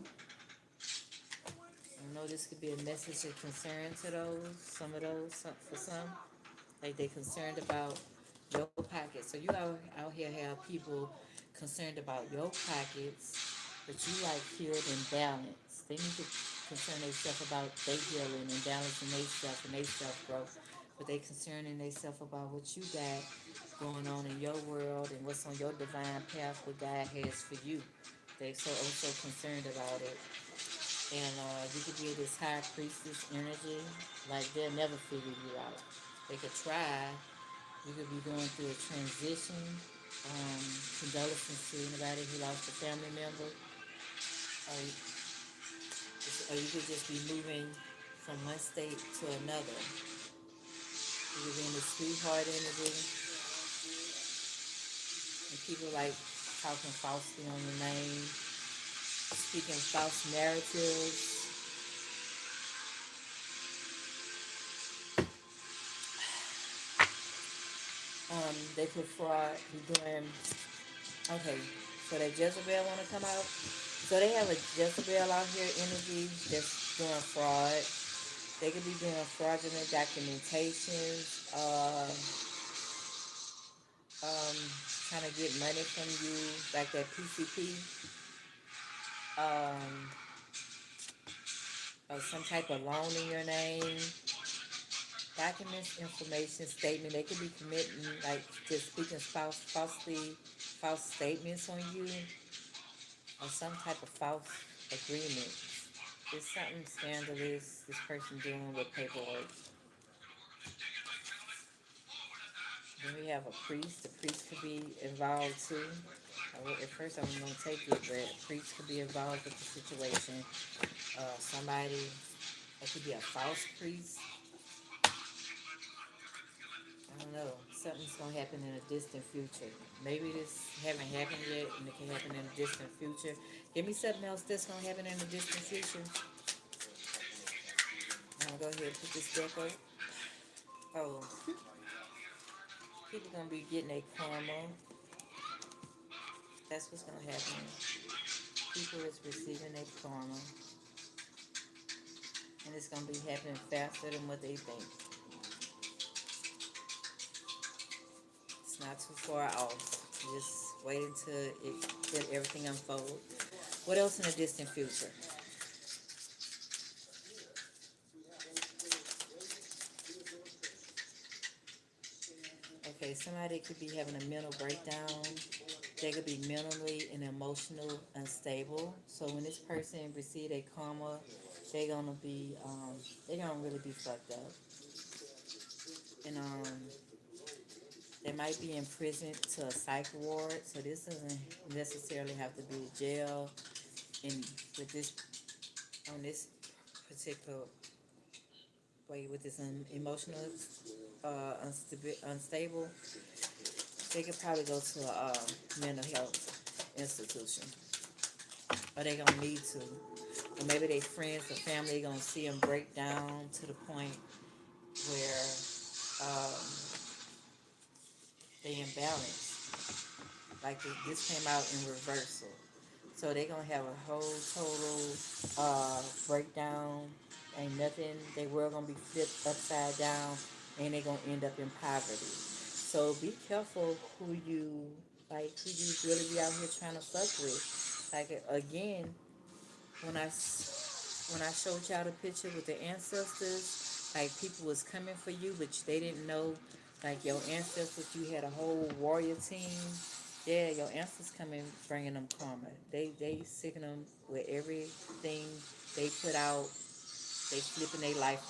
I know this could be a message of concern to those, some of those, for some. Like they concerned about your pockets. So you out here have people concerned about your pockets, but you like healed and balanced. They need to concern themselves about their healing and balancing themselves and their self growth. But they concerning themselves about what you got going on in your world and what's on your divine path what God has for you. They so also concerned about it. And you could be this high priestess energy, like they'll never figure you out. They could try. You could be going through a transition, Um, Condolences to anybody who lost a family member. Or, or you could just be moving from one state to another. You could be in the sweetheart energy, and people like talking falsely on your name, speaking false narratives. They could fraud, be doing, okay, so that Jezebel want to come out. So they have a Jezebel out here energy that's doing fraud. They could be doing fraudulent documentations, um, trying to get money from you, like that PCP, um, or some type of loan in your name, documents, information, statement. They could be committing, like just speaking false statements on you, or some type of false agreement. There's something scandalous this person doing with paperwork. Then we have a priest. The priest could be involved too. At first, I was gonna take it, but a priest could be involved with the situation. Somebody, it could be a false priest. I don't know. Something's gonna happen in a distant future. Maybe this haven't happened yet, and it can happen in a distant future. Give me something else that's gonna happen in a distant future. I'm gonna go ahead and put this deck up. Oh, people gonna be getting a karma. That's what's gonna happen. People is receiving a karma, and it's gonna be happening faster than what they think. It's not too far off. Just wait until everything unfolds. What else in the distant future? Okay, somebody could be having a mental breakdown. They could be mentally and emotional unstable. So when this person receive a karma, they're gonna be they're gonna really be fucked up. And they might be in prison to a psych ward. So this doesn't necessarily have to be jail. And with this on this particular way, with this emotional unstable, they could probably go to a mental health institution, or they gonna need to, or maybe their friends or family gonna see them break down to the point where um, they imbalance. Like this came out in reversal, so they gonna have a whole total breakdown. Ain't nothing. They world gonna be flipped upside down, and they gonna end up in poverty. So be careful who you like, who you really be out here trying to fuck with. Like again, when when I showed y'all the picture with the ancestors, like people was coming for you, but they didn't know. Like your ancestors, you had a whole warrior team. Yeah, your ancestors coming bringing them karma. They sicking them with everything they put out. They flipping their life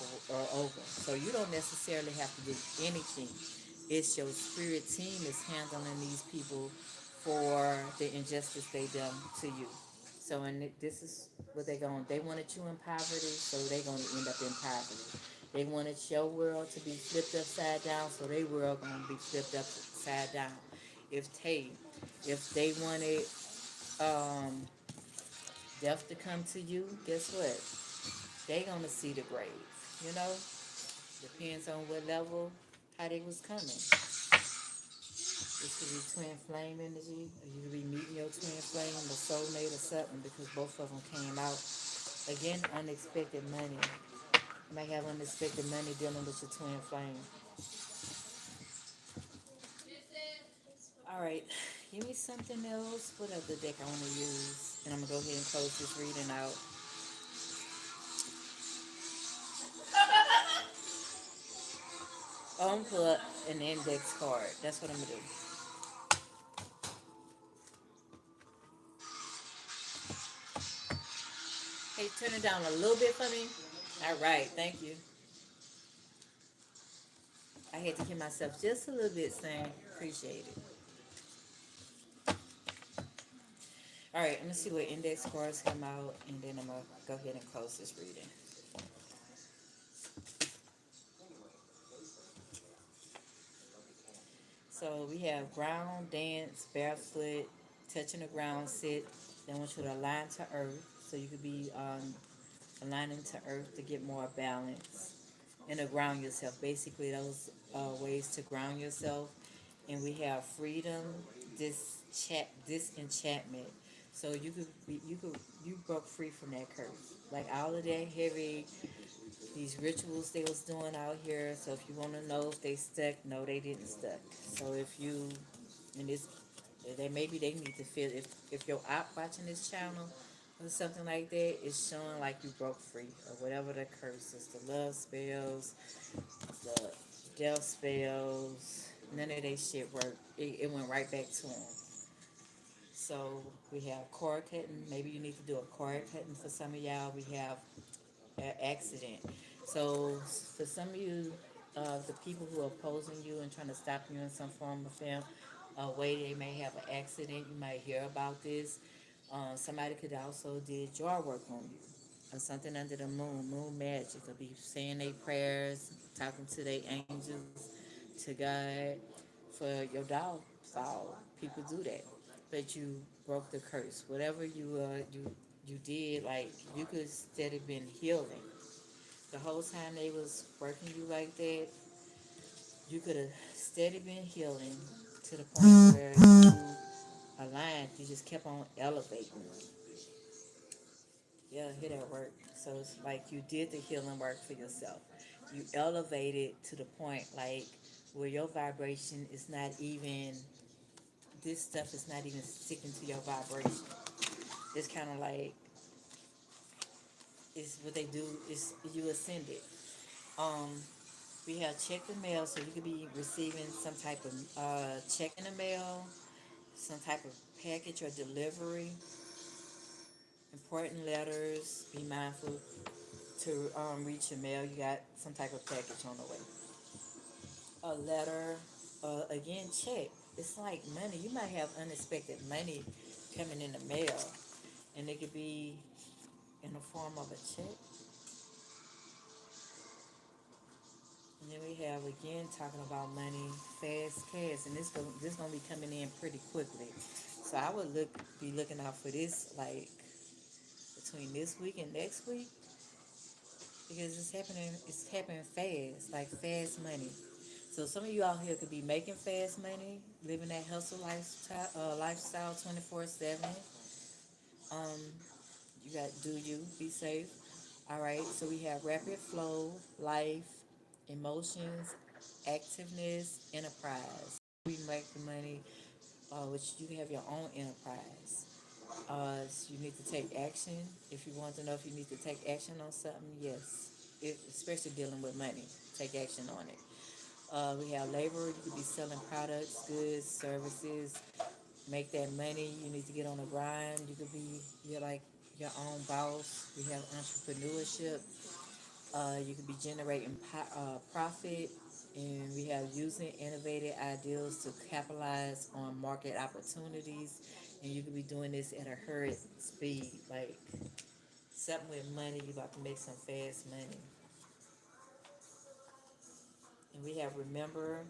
over. So you don't necessarily have to do anything. It's your spirit team is handling these people for the injustice they done to you. So, and this is what they wanted you in poverty, so they gonna end up in poverty. They wanted your world to be flipped upside down, so their world gonna be flipped upside down. If they, if they wanted um, death to come to you, guess what? They gonna see the grave. You know, depends on what level, how they was coming. This could be twin flame energy, or you could be meeting your twin flame, or soulmate, or something, because both of them came out. Again, unexpected money. You might have unexpected money dealing with your twin flame. All right, give me something else. What other deck I want to use? And I'm going to go ahead and close this reading out. Oh, I'm going to pull up an index card. That's what I'm going to do. Hey, turn it down a little bit for me. All right, thank you. I had to hear myself just a little bit saying appreciate it. All right, let me see what index cards come out, and then I'm gonna go ahead and close this reading. So we have ground, dance, barefoot, touching the ground, sit. They want you to align to earth, so you could be aligning to earth to get more balance and to ground yourself. Basically, those ways to ground yourself. And we have freedom, disenchantment. So you broke free from that curse. Like all of that heavy, these rituals they was doing out here. So if you want to know if they stuck, no, they didn't stuck. So if you, and this, they maybe they need to feel if your op watching this channel or something like that, it's showing like you broke free or whatever the curse is, the love spells, the death spells. None of that shit worked. It went right back to them. So we have cord cutting. Maybe you need to do a cord cutting for some of y'all. We have an accident. So for some of you, the people who are opposing you and trying to stop you in some form of film, way they may have an accident. You might hear about this. Somebody could also did jar work on you or something under the moon magic. Could be saying their prayers, talking to their angels, to God for your downfall. People do that, but you broke the curse. Whatever you did, like you could steady been healing the whole time they was working you like that. You could have steady been healing to the point where you aligned. You just kept on elevating. Yeah, hit that work. So it's like you did the healing work for yourself. You elevated to the point like where your vibration is not even, this stuff is not even sticking to your vibration. It's kind of like, it's what they do is you ascended. Um, we have check the mail, so you could be receiving some type of check in the mail, some type of package or delivery, important letters. Be mindful to reach your mail. You got some type of package on the way. A letter, again, check. It's like money. You might have unexpected money coming in the mail, and it could be in the form of a check. And then we have again talking about money, fast cash, and this gonna be coming in pretty quickly. So I would be looking out for this like between this week and next week because it's happening fast, like fast money. So some of you out here could be making fast money, living that hustle lifestyle 24/7. Um, you got do you be safe. All right. So we have rapid flow, life, emotions, activeness, enterprise. We make the money, which you have your own enterprise. So you need to take action. If you want to know if you need to take action on something, yes. Especially dealing with money, take action on it. We have labor. You could be selling products, goods, services. Make that money. You need to get on the grind. You're like your own boss. We have entrepreneurship. You could be generating profit. And we have using innovative ideas to capitalize on market opportunities. And you could be doing this at a hurried speed. Like something with money, you're about to make some fast money. And we have remember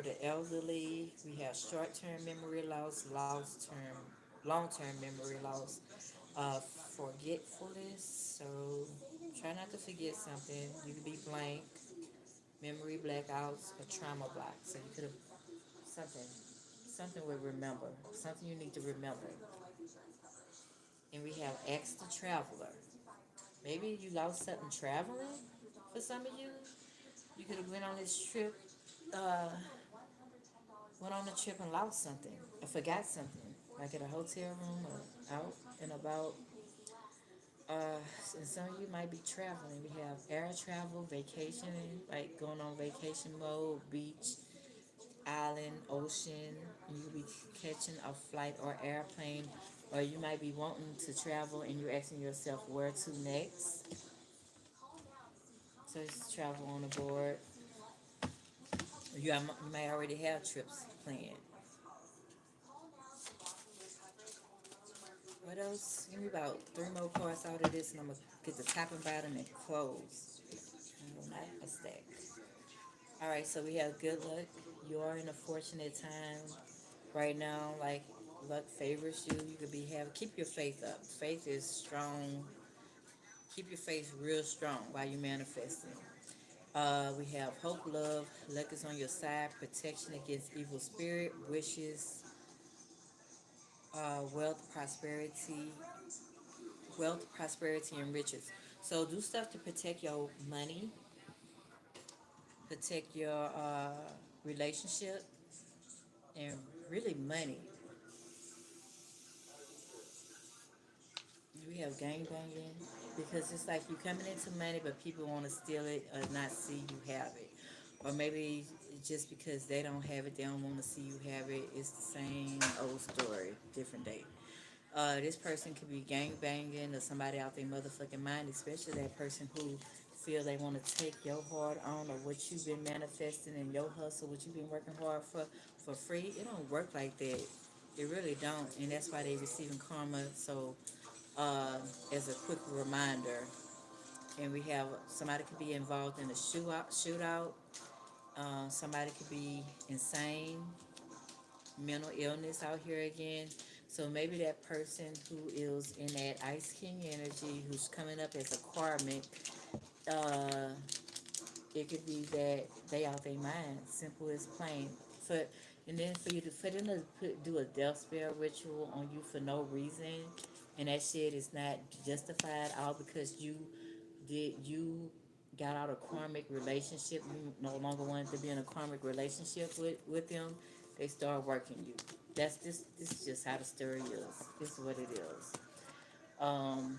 the elderly. We have short-term memory loss, long-term memory loss, forgetfulness. So try not to forget something. You could be blank, memory blackouts, or trauma block. So you could have something, something with remember, something you need to remember. And we have X the traveler. Maybe you lost something traveling. For some of you, you could have went on this trip. Uh, Went on a trip and lost something or forgot something, like at a hotel room or out and about. And some of you might be traveling. We have air travel, vacationing, like going on vacation mode, beach, island, ocean. You will be catching a flight or airplane, or you might be wanting to travel and you're asking yourself where to next. So it's travel on the board. You might already have trips planned. What else? Give me about three more cards out of this, and I'm gonna get the top and bottom and close. No, not a stack. All right, so we have good luck. You are in a fortunate time right now. Like luck favors you. You could be have keep your faith up. Faith is strong. Keep your faith real strong while you manifesting. We have hope, love, luck is on your side, protection against evil spirit, wishes, wealth, prosperity, and riches. So do stuff to protect your money, protect your relationship, and really money. We have gang banging because it's like you coming into money, but people want to steal it or not see you have it, or maybe just because they don't have it, they don't want to see you have it. It's the same old story, different day. This person could be gang banging or somebody out their motherfucking mind, especially that person who feel they want to take your hard on or what you've been manifesting in your hustle, what you've been working hard for free. It don't work like that. It really don't, and that's why they receiving karma. So, uh, as a quick reminder, and we have somebody could be involved in a shootout. Somebody could be insane, mental illness out here again. So maybe that person who is in that Ice King energy, who's coming up as a karmic, uh, it could be that they out their mind, simple as plain. For and then for them to do a death spell ritual on you for no reason, and that shit is not justified all because you got out of karmic relationship. You no longer wanted to be in a karmic relationship with them. They start working you. That's this is just how the story is. This is what it is. Um,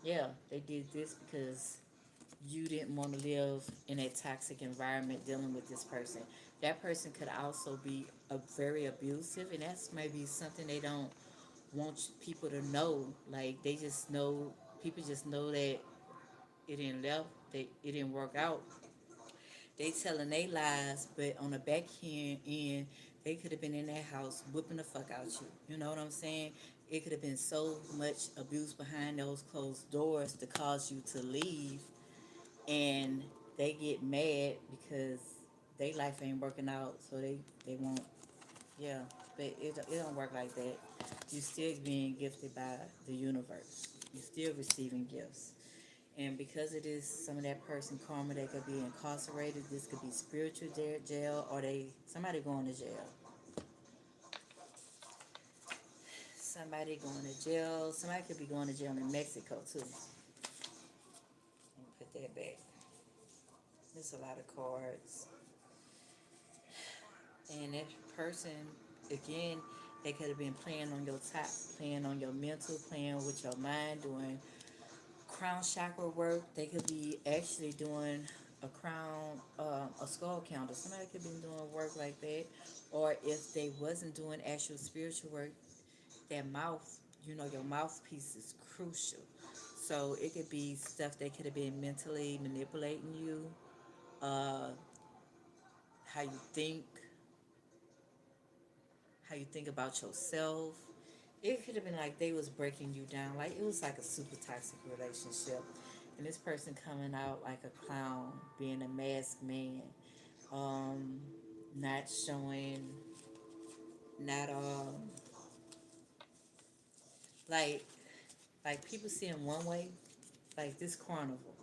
yeah, they did this because you didn't want to live in a toxic environment dealing with this person. That person could also be a very abusive, and that's maybe something they don't want people to know. Like they just know, people just know that it didn't left, it didn't work out. They telling they lies, but on the back end, they could have been in that house whipping the fuck out you. You know what I'm saying? It could have been so much abuse behind those closed doors to cause you to leave, and they get mad because their life ain't working out, so they won't. Yeah, but it don't work like that. You still being gifted by the universe. You still receiving gifts. And because it is some of that person karma, they could be incarcerated. This could be spiritual jail, or somebody going to jail. Somebody going to jail. Somebody could be going to jail in Mexico too. Let me put that back. There's a lot of cards. And that person, again, they could have been playing on your top, playing on your mental, playing with your mind, doing crown chakra work. They could be actually doing a crown, a skull counter. Somebody could be doing work like that. Or if they wasn't doing actual spiritual work, their mouth, your mouthpiece is crucial. So it could be stuff they could have been mentally manipulating you, uh, how you think, how you think about yourself. It could have been like they was breaking you down. Like it was like a super toxic relationship. And this person coming out like a clown, being a masked man, um, not showing, not like people see him one way, like this carnival,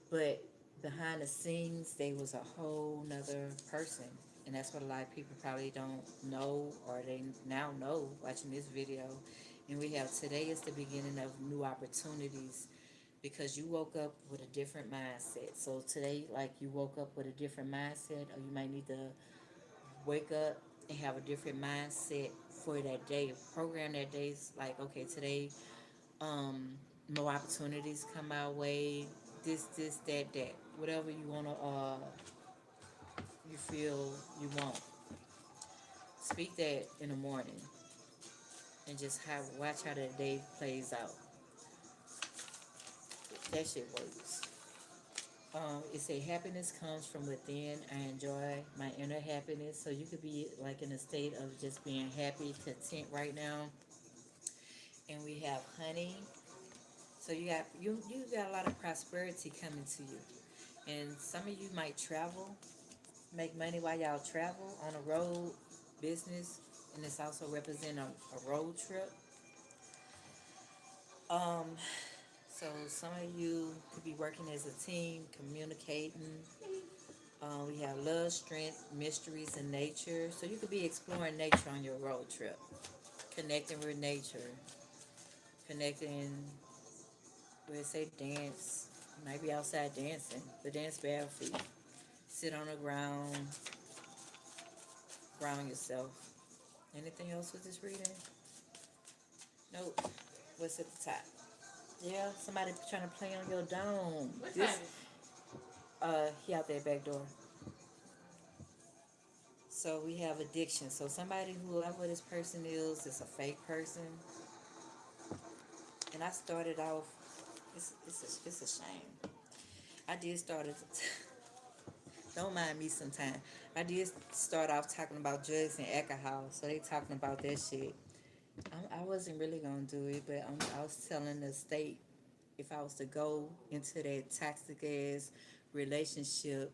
but behind the scenes they was a whole nother person. And that's what a lot of people probably don't know, or they now know watching this video. And we have today is the beginning of new opportunities because you woke up with a different mindset. So today, like you woke up with a different mindset, or you might need to wake up and have a different mindset for that day. Program that day's like, okay, today, um, more opportunities come our way. This, that. Whatever you wanna, you feel you want. Speak that in the morning and just watch how that day plays out. That shit works. It say happiness comes from within. I enjoy my inner happiness. So you could be like in a state of just being happy, content right now. and we have honey. So you got a lot of prosperity coming to you, and some of you might travel, make money while y'all travel on a road business, and it's also represent a road trip. Um, so some of you could be working as a team, communicating. We have love, strength, mysteries, and nature. So you could be exploring nature on your road trip, connecting with nature, connecting with, say, dance. You might be outside dancing, but dance bare feet. Sit on the ground, ground yourself. Anything else with this reading? Nope. What's at the top? Yeah, somebody trying to play on your dome. This, he out there back door. So we have addiction. So somebody, whoever this person is a fake person. And I started off. It's a shame. I did start it. Don't mind me sometime. I did start off talking about drugs and alcohol. So they talking about that shit. I wasn't really gonna do it, but I was telling the state if I was to go into that toxic ass relationship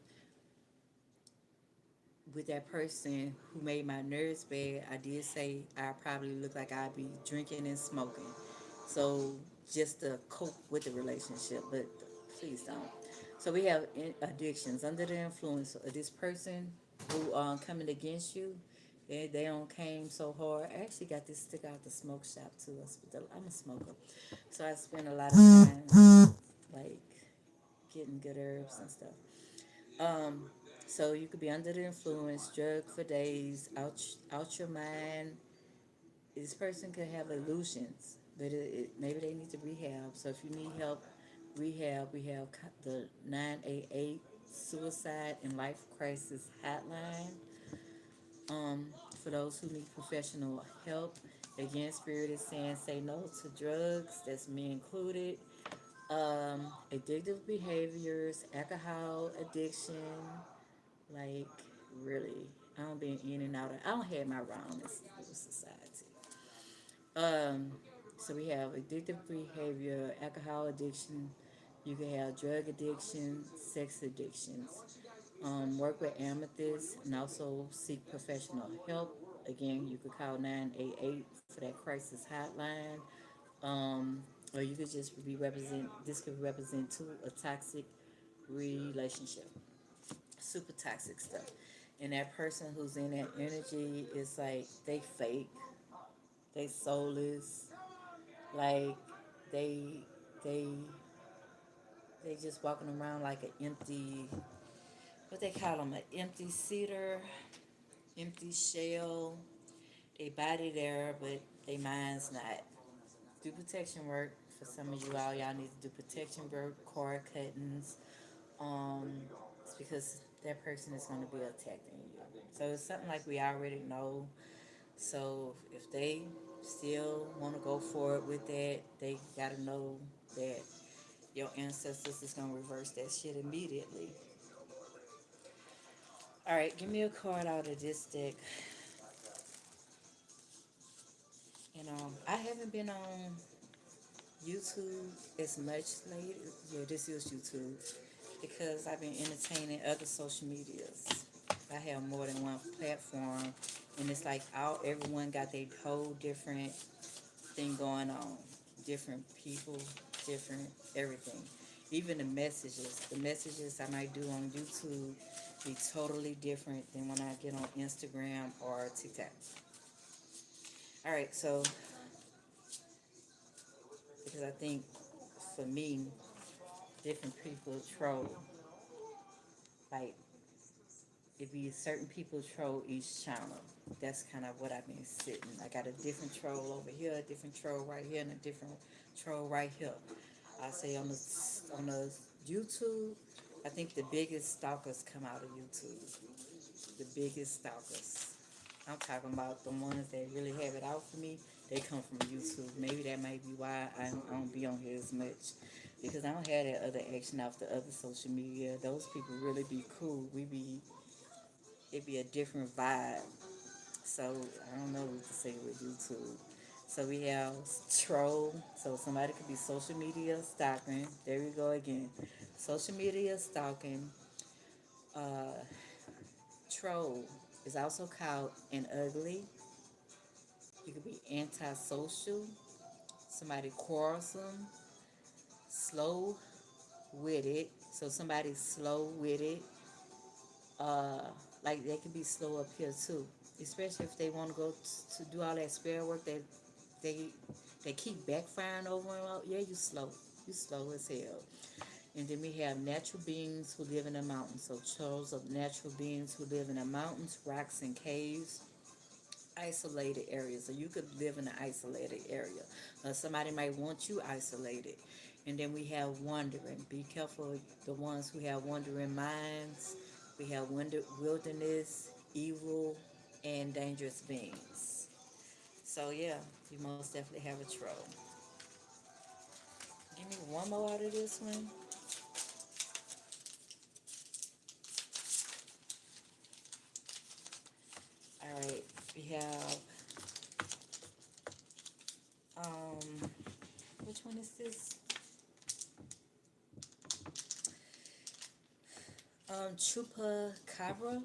with that person who made my nerves bad, I did say I probably look like I'd be drinking and smoking. So just to cope with the relationship, but please don't. So we have addictions under the influence of this person who coming against you. They don't came so hard. I actually got this stick out the smoke shop too. I'm a smoker, so I spend a lot of time like getting good herbs and stuff. Um, so you could be under the influence, drug for days, out your mind. This person could have illusions, but maybe they need to rehab. So if you need help, rehab, we have the 988 Suicide and Life Crisis Hotline. For those who need professional help, again, Spirit is saying say no to drugs. That's me included. Addictive behaviors, alcohol addiction, like really, I don't been in and out of. I don't have my rounds in society. Um, so we have addictive behavior, alcohol addiction. You can have drug addiction, sex addictions. Work with amethyst and also seek professional help. Again, you could call 988 for that crisis hotline. Um, or you could just be represent. This could represent to a toxic relationship, super toxic stuff. And that person who's in that energy is like they fake, they soulless, like they they they just walking around like an empty, what they call them, an empty cedar, empty shell. They body there, but they mind's not. Do protection work for some of you all. Y'all need to do protection work, cord cuttings. Um, it's because that person is going to be attacking you. So it's something like we already know. So if they still want to go forward with that, they got to know that your ancestors is going to reverse that shit immediately. All right, give me a card out of this deck. I haven't been on YouTube as much lately. Yeah, this is YouTube because I've been entertaining other social medias. I have more than one platform, and it's like everyone got their whole different thing going on. Different people, different everything. Even the messages I might do on YouTube be totally different than when I get on Instagram or TikTok. All right, so because I think for me, different people troll. Like it be certain people troll each channel. That's kind of what I've been sitting. I got a different troll over here, a different troll right here, and a different troll right here. I say on the YouTube, I think the biggest stalkers come out of YouTube. The biggest stalkers. I'm talking about the ones that really have it out for me. They come from YouTube. Maybe that might be why I don't be on here as much. Because I don't have that other action off the other social media. Those people really be cool. It be a different vibe. So I don't know what to say with YouTube. So we have troll. So somebody could be social media stalking. There we go again. Social media stalking. Uh, troll is also called an ugly. You could be antisocial. Somebody quarrelsome, slow witted. So somebody's slow witted. Uh, like they could be slow up here too, especially if they want to go to do all that spare work that they they keep backfiring over and over. Yeah, you slow as hell. And then we have natural beings who live in the mountains. So chose of natural beings who live in the mountains, rocks, and caves, isolated areas. So you could live in an isolated area. Somebody might want you isolated. And then we have wandering. Be careful of the ones who have wandering minds. We have wilderness, evil, and dangerous beings. So yeah, you most definitely have a troll. Give me one more out of this one. All right, we have um, which one is this? Chupacabra.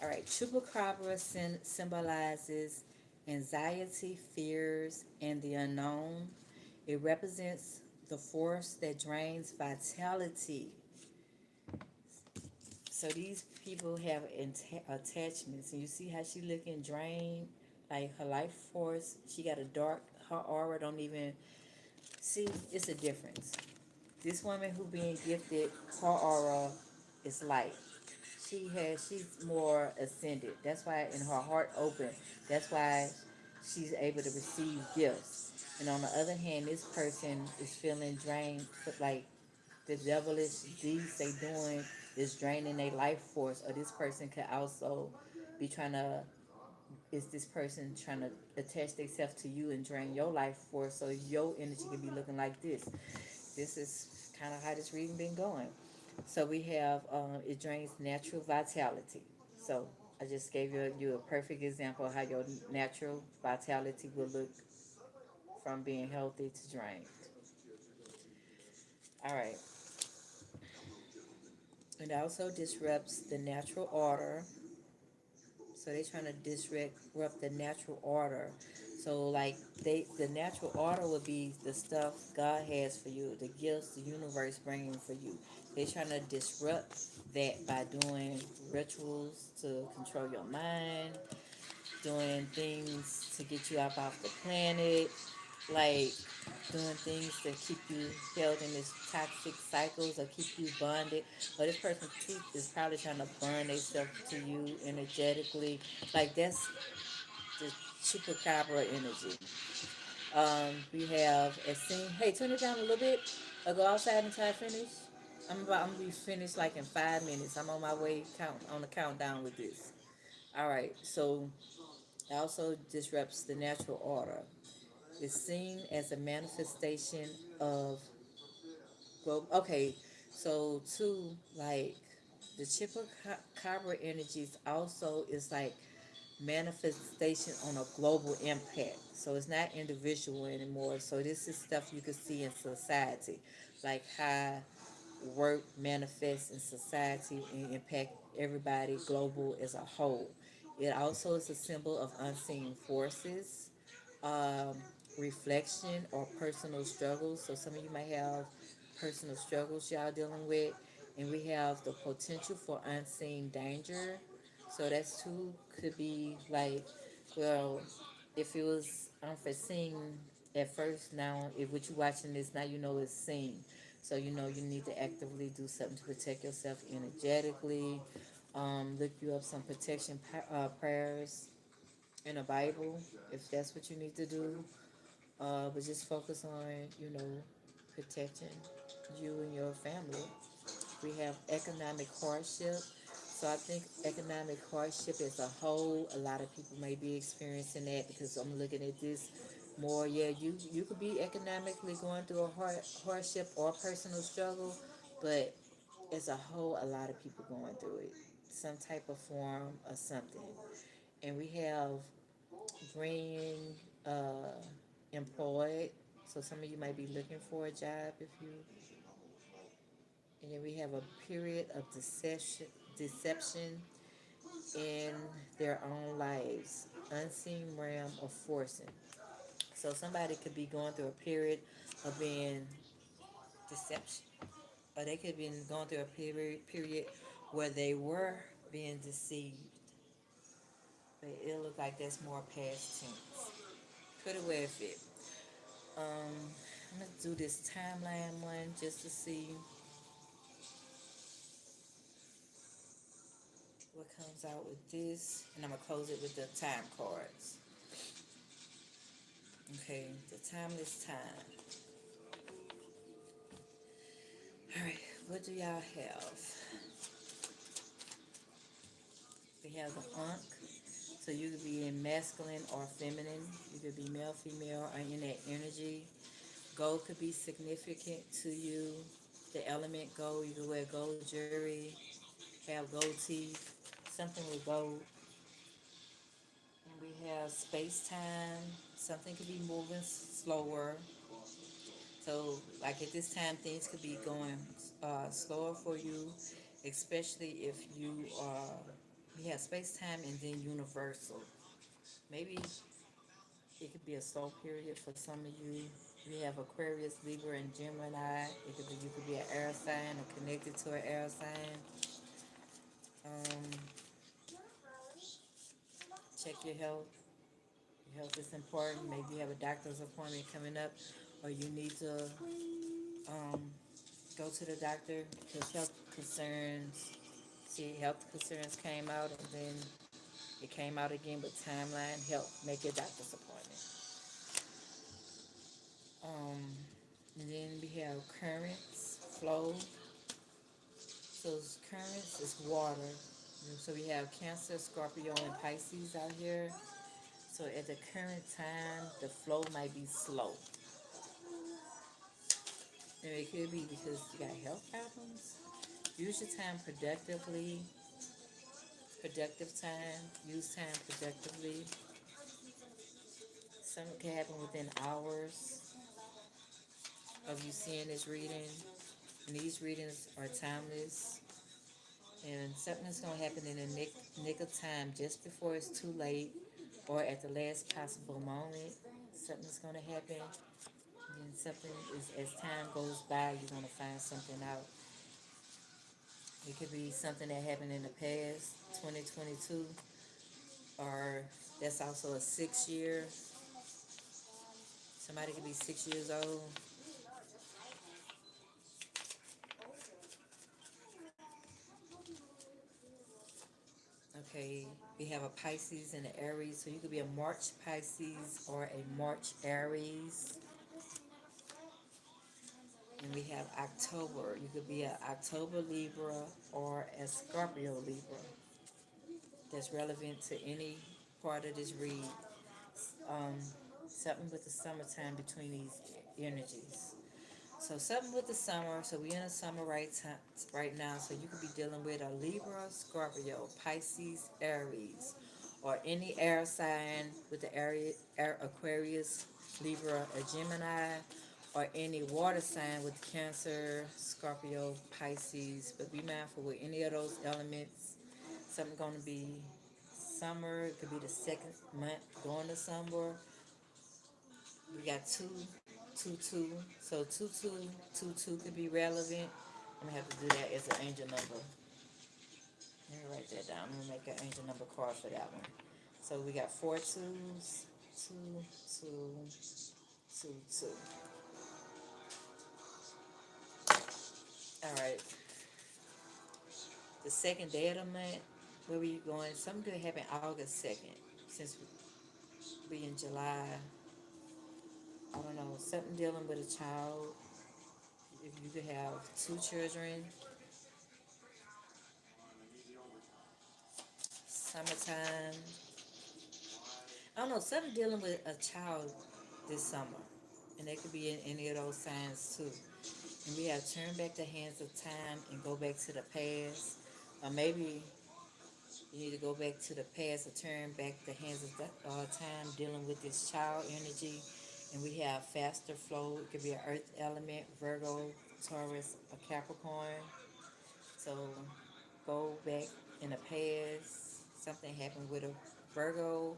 All right, chupacabra symbolizes anxiety, fears, and the unknown. It represents the force that drains vitality. So these people have attachments, and you see how she looking drained, like her life force. She got a dark. Her aura don't even see. It's a difference. This woman who being gifted, her aura is light. She's more ascended. That's why in her heart open. That's why she's able to receive gifts. And on the other hand, this person is feeling drained, like the devilish deeds they doing is draining their life force. Or this person could also be trying to. Is this person trying to attach themselves to you and drain your life force so your energy can be looking like this? This is kind of how this reading been going. So we have it drains natural vitality. So I just gave you a perfect example of how your natural vitality will look from being healthy to drained. All right. It also disrupts the natural order. So they're trying to disrupt the natural order. So like the natural order would be the stuff God has for you, the gifts the universe bringing for you. They're trying to disrupt that by doing rituals to control your mind, doing things to get you up off the planet, like doing things that keep you held in this toxic cycles or keep you bonded. Or this person too is probably trying to burn themselves to you energetically. Like that's the chupacabra energy. We have a scene. Hey, turn it down a little bit. Or go outside until I finish. I'm gonna be finished like in 5 minutes. I'm on my way on the countdown with this. All right. So it also disrupts the natural order. It's seen as a manifestation of growth. Okay, so too, like the chupacabra energies also is like manifestation on a global impact. So it's not individual anymore. So this is stuff you could see in society, like how work manifests in society and impact everybody global as a whole. It also is a symbol of unseen forces, um, reflection, or personal struggles. So some of you might have personal struggles y'all dealing with, and we have the potential for unseen danger. So that's too could be like, well, if it was unforeseen at first, now if what you watching this now, you know it's seen. So you know you need to actively do something to protect yourself energetically. Look you up some protection prayers in the Bible if that's what you need to do. But just focus on, you know, protecting you and your family. We have economic hardship. So I think economic hardship as a whole, a lot of people may be experiencing that because I'm looking at this more. Yeah, you could be economically going through a hardship or personal struggle, but as a whole, a lot of people going through it, some type of form or something. And we have green employed. So some of you might be looking for a job if you. And then we have a period of deception in their own lives, unseen realm of forcing. So somebody could be going through a period of being deception, or they could be going through a period where they were being deceived. But it look like that's more past tense. Put it where it fit. I'm gonna do this timeline one just to see what comes out with this, and I'm gonna close it with the time cards. Okay, the timeless time. All right, what do y'all have? We have the Ankh. So you could be in masculine or feminine. You could be male, female, or in that energy. Gold could be significant to you. The element gold. You could wear gold jewelry, have gold teeth, something with gold. And we have space time. Something could be moving slower. So, like at this time, things could be going slower for you, especially if you have space time and then universal. Maybe it could be a slow period for some of you. We have Aquarius, Libra, and Gemini. It could be you could be an air sign or connected to an air sign. Um, check your health. Your health is important. Maybe you have a doctor's appointment coming up, or you need to um, go to the doctor because health concerns. See, health concerns came out, and then it came out again. But timeline, help make your doctor's appointment. Um, and then we have currents, flow. So currents is water. So we have Cancer, Scorpio, and Pisces out here. So at the current time, the flow might be slow. And it could be because you got health problems. Use your time productively. Productive time. Use time productively. Something can happen within hours of you seeing this reading. And these readings are timeless. And something's going to happen in the nick of time just before it's too late or at the last possible moment. Something's going to happen. And something is, as time goes by, you're going to find something out. It could be something that happened in the past, 2022, or that's also a 6 year. Somebody could be 6 years old. Okay, we have a Pisces and an Aries, so you could be a March Pisces or a March Aries. And we have October. You could be an October Libra or a Scorpio Libra. That's relevant to any part of this read. Um, something with the summertime between these energies. So something with the summer. So we're in a summer right now. So you could be dealing with a Libra, Scorpio, Pisces, Aries, or any air sign with the air Aquarius, Libra, or Gemini, or any water sign with Cancer, Scorpio, Pisces. But be mindful with any of those elements. Something going to be summer. It could be the second month going to summer. We got two. So two could be relevant. I'm gonna have to do that as an angel number. Let me write that down. I'm gonna make an angel number card for that one. So we got four twos, two, two, two, two. All right. The second day of the month, where we going? Something could happen August 2nd. Since we in July, I don't know. Something dealing with a child. If you could have two children, summertime. I don't know, something dealing with a child this summer. And they could be in any of those signs too. And we have turned back the hands of time and go back to the past. Or maybe You need to go back to the past or turn back the hands of the time dealing with this child energy. And we have faster flow. It could be an earth element, Virgo, Taurus, or Capricorn. So go back in the past. Something happened with a Virgo,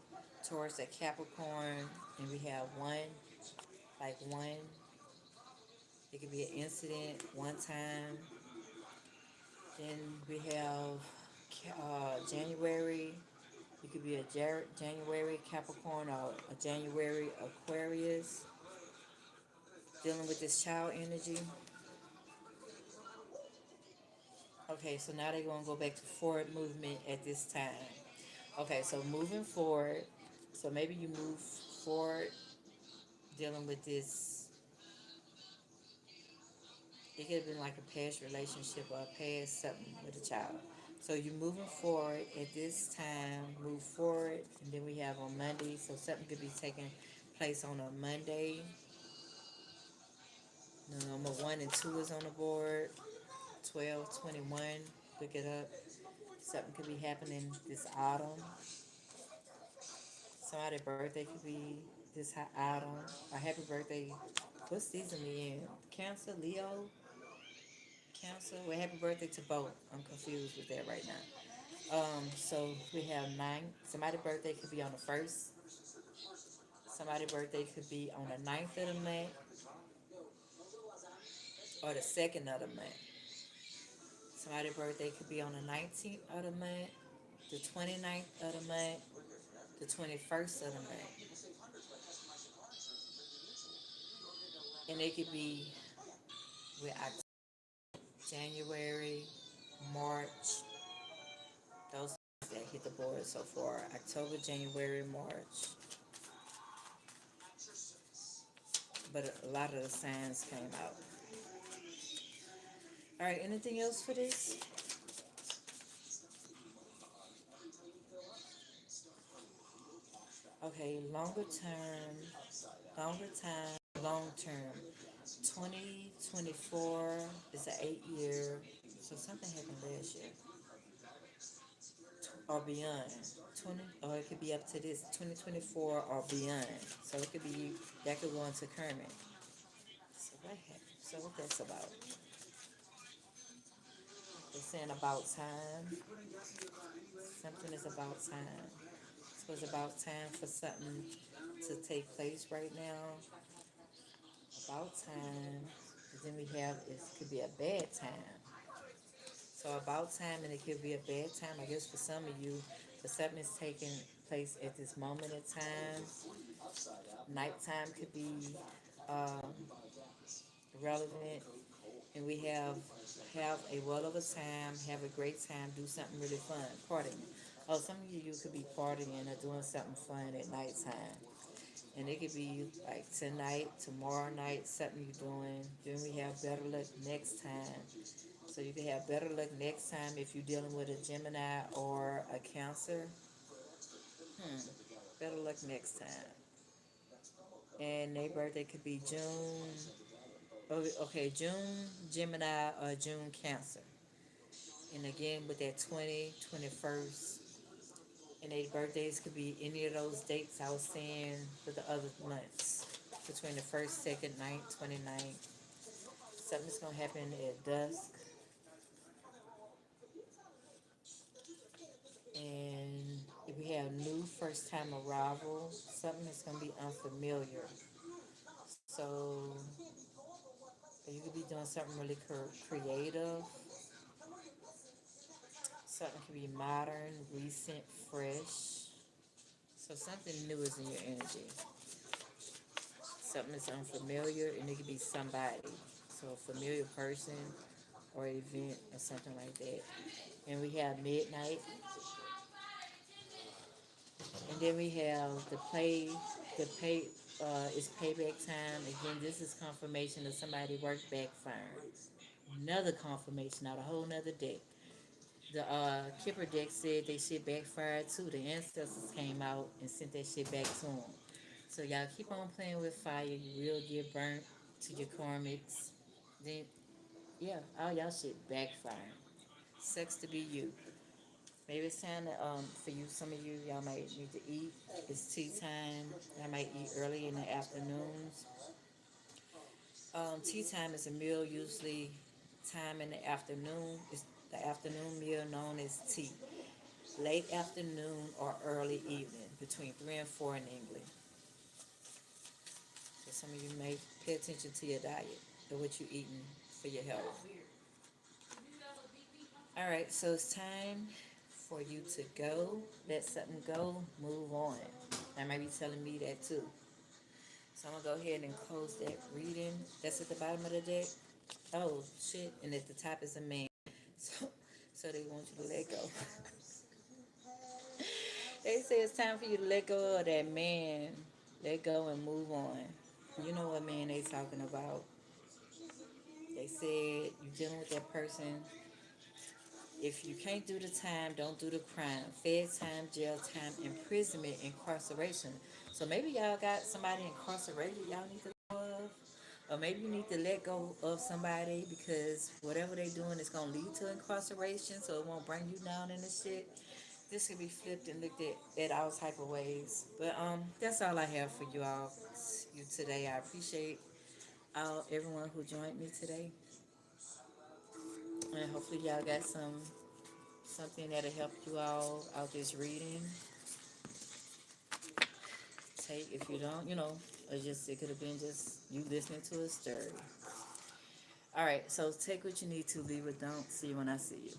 Taurus, a Capricorn, and we have one, like one. It could be an incident one time. Then we have January. It could be a January Capricorn or a January Aquarius dealing with this child energy. Okay, so now they're going to go back to forward movement at this time. Okay, so moving forward, so maybe you move forward dealing with this. It could have been like a past relationship or a past something with a child. So you're moving forward at this time, move forward, and then we have on Monday. So something could be taking place on a Monday. Number 1 and 2 is on the board. 12, 21. Look it up. Something could be happening this autumn. Somebody's birthday could be this autumn. A happy birthday. What season we in? Cancer, Leo, Cancer. Well, happy birthday to both. I'm confused with that right now. So we have 9. Somebody's birthday could be on the first. Somebody's birthday could be on the 9th of the month or the second of the month. Somebody's birthday could be on the 19th of the month, the 29th of the month, the 21st of the month. And it could be with January, March, those that hit the board so far. October, January, March. But a lot of the signs came out. All right, anything else for this? Okay, longer time, long term. 2024 is an 8 year, so something happened last year or beyond. 20, or it could be up to this 2024 or beyond. So it could be that could go into current. So what happened? So what that's about? It's saying about time. Something is about time. So it's about time for something to take place right now. About time. And then we have it could be a bad time. So about time, and it could be a bad time. I guess for some of you, but something is taking place at this moment in time. Nighttime could be um, relevant, and we have a well of a time, have a great time, do something really fun, partying. Oh, some of you could be partying or doing something fun at nighttime. And it could be like tonight, tomorrow night, something you're doing. Then we have better luck next time. So you can have better luck next time if you're dealing with a Gemini or a Cancer. Hmm. Better luck next time. And their birthday could be June. Oh, okay, June Gemini or June Cancer. And again with that 21st. And their birthdays could be any of those dates I was saying for the other months. Between the 1st, 2nd, 9th, 29th. Something's going to happen at dusk. And if we have new first time arrival, something that's going to be unfamiliar. So you could be doing something really creative. Something could be modern, recent, fresh. So something new is in your energy. Something that's unfamiliar, and it could be somebody. So a familiar person or event or something like that. And we have midnight. And then we have the pay, it's payback time. Again, this is confirmation that somebody worked back fine. Another confirmation out a whole nother deck. The Kipper deck said they shit backfired too. The ancestors came out and sent that shit back to them. So y'all keep on playing with fire. You will get burnt to your karmics. Then, yeah, all y'all shit backfire. Sucks to be you. Maybe it's time to, for you, some of you, y'all might need to eat. It's tea time. Y'all might eat early in the afternoons. Tea time is a meal usually time in the afternoon. It's the afternoon meal known as tea. Late afternoon or early evening, between 3 and 4 in England. So some of you may pay attention to your diet and what you're eating for your health. All right, so it's time for you to go. Let something go. Move on. That might be telling me that too. So I'm gonna go ahead and close that reading. That's at the bottom of the deck. Oh shit! And at the top is a man. So, so they want you to let go. They say it's time for you to let go of that man. Let go and move on. You know what man they talking about. They said you dealing with that person. If you can't do the time, don't do the crime. Fed time, jail time, imprisonment, incarceration. So maybe y'all got somebody incarcerated y'all need to let go of. Or maybe you need to let go of somebody because whatever they doing is gonna lead to incarceration, so it won't bring you down in the shit. This could be flipped and looked at all type of ways. But that's all I have for you today. I appreciate everyone who joined me today. And hopefully y'all got something that'll help you all out this reading. Take if you don't, it could have been just you listening to a story. All right, so take what you need to, leave what don't. See you when I see you.